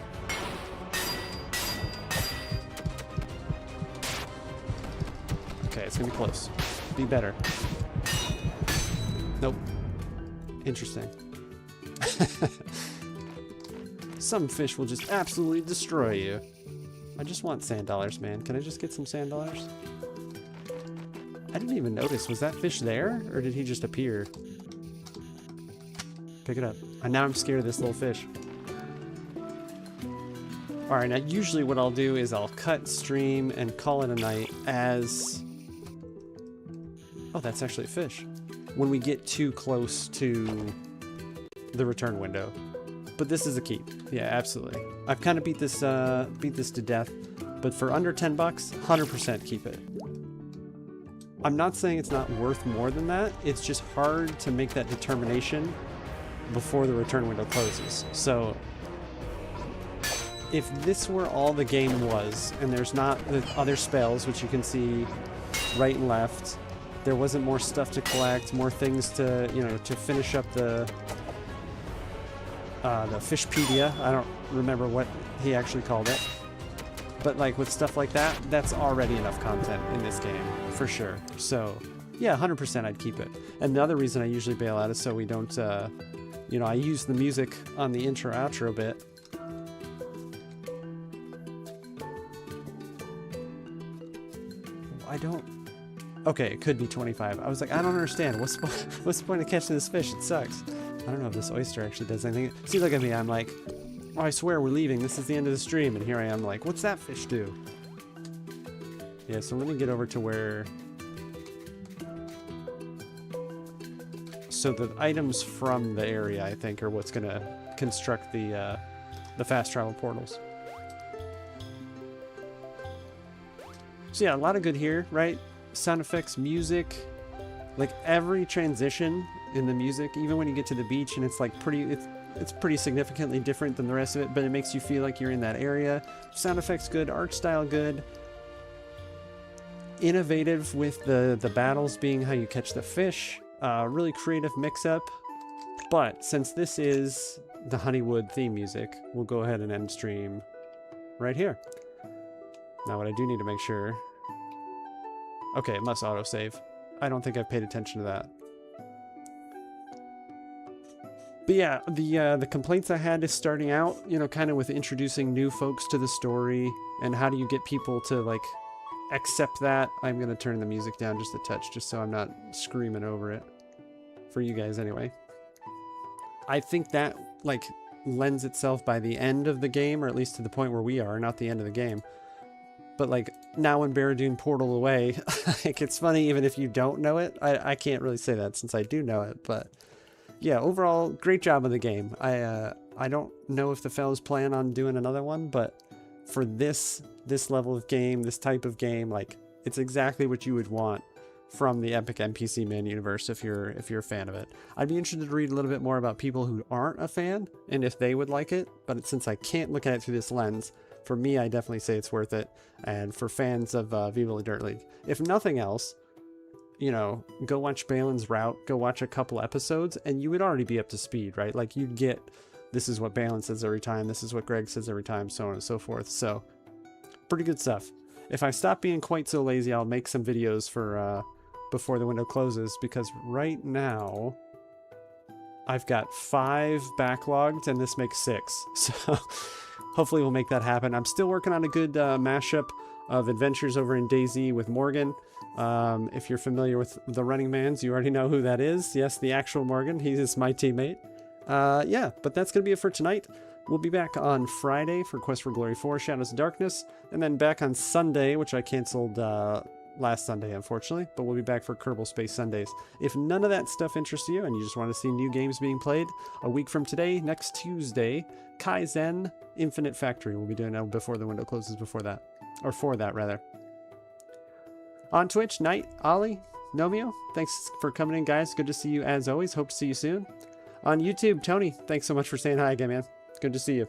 Okay, it's gonna be close. Be better. Nope. Interesting. Some fish will just absolutely destroy you. I just want sand dollars, man. Can I just get some sand dollars? I didn't even notice. Was that fish there? Or did he just appear? Pick it up. And now I'm scared of this little fish. Alright, now usually what I'll do is I'll cut stream and call it a night as... Oh, that's actually a fish. When we get too close to the return window. But this is a keep. Yeah, absolutely. I've kind of beat this to death, but for under 10 bucks, 100% keep it. I'm not saying it's not worth more than that. It's just hard to make that determination before the return window closes. So if this were all the game was, and there's not the other spells, which you can see right and left, there wasn't more stuff to collect, more things to, you know, to finish up the Fishpedia. I don't remember what he actually called it. But like with stuff like that, that's already enough content in this game, for sure. So yeah, 100% I'd keep it. And the other reason I usually bail out is so we don't You know, I use the music on the intro outro bit. I don't... Okay, it could be 25. I was like, I don't understand. What's the point of catching this fish? It sucks. I don't know if this oyster actually does anything. See, look at me. I'm like, oh, I swear we're leaving. This is the end of the stream. And here I am like, what's that fish do? Yeah, so let me get over to where... So the items from the area, I think, are what's going to construct the fast travel portals. So yeah, a lot of good here, right? Sound effects, music, like every transition in the music, even when you get to the beach and it's like it's pretty significantly different than the rest of it, but it makes you feel like you're in that area. Sound effects good, art style good. Innovative with the battles being how you catch the fish. Really creative mix-up. But since this is the Honeywood theme music, we'll go ahead and end stream right here. Now what I do need to make sure... Okay, it must autosave. I don't think I've paid attention to that. But yeah, the complaints I had is starting out, you know, kind of with introducing new folks to the story, and how do you get people to, like, accept that. I'm going to turn the music down just a touch, just so I'm not screaming over it. For you guys, anyway. I think that, like, lends itself by the end of the game, or at least to the point where we are, not the end of the game. But, like, now when Barradoon portal away, like, it's funny even if you don't know it. I can't really say that since I do know it, but... Yeah, overall, great job of the game. I don't know if the fellas plan on doing another one, but for this level of game, this type of game, like, it's exactly what you would want from the Epic NPC Man universe if you're a fan of it. I'd be interested to read a little bit more about people who aren't a fan and if they would like it, but since I can't look at it through this lens, for me, I definitely say it's worth it. And for fans of Viva La Dirt League, if nothing else, you know, go watch Baelin's route, go watch a couple episodes, and you would already be up to speed, right? Like, you'd get, this is what Baelin says every time, this is what Greg says every time, so on and so forth. So, pretty good stuff. If I stop being quite so lazy, I'll make some videos for before the window closes, because right now, I've got 5 backlogged, and this makes 6. So, hopefully we'll make that happen. I'm still working on a good mashup of adventures over in DayZ with Morgan. If you're familiar with the Running Mans, you already know who that is. Yes, the actual Morgan. He is my teammate. Yeah, but that's going to be it for tonight. We'll be back on Friday for Quest for Glory 4, Shadows of Darkness, and then back on Sunday, which I canceled last Sunday, unfortunately, but we'll be back for Kerbal Space Sundays. If none of that stuff interests you and you just want to see new games being played, a week from today, next Tuesday, Kaizen Infinite Factory. We'll be doing that before the window closes for that, rather. On Twitch, Knight, Ollie, Nomio, thanks for coming in, guys. Good to see you as always. Hope to see you soon. On YouTube, Tony, thanks so much for saying hi again, man. Good to see you.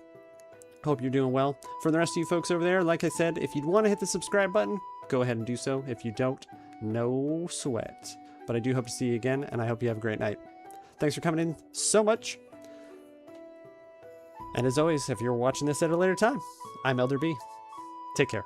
Hope you're doing well. For the rest of you folks over there, like I said, if you'd want to hit the subscribe button, go ahead and do so. If you don't, no sweat. But I do hope to see you again, and I hope you have a great night. Thanks for coming in so much. And as always, if you're watching this at a later time, I'm Elder B. Take care.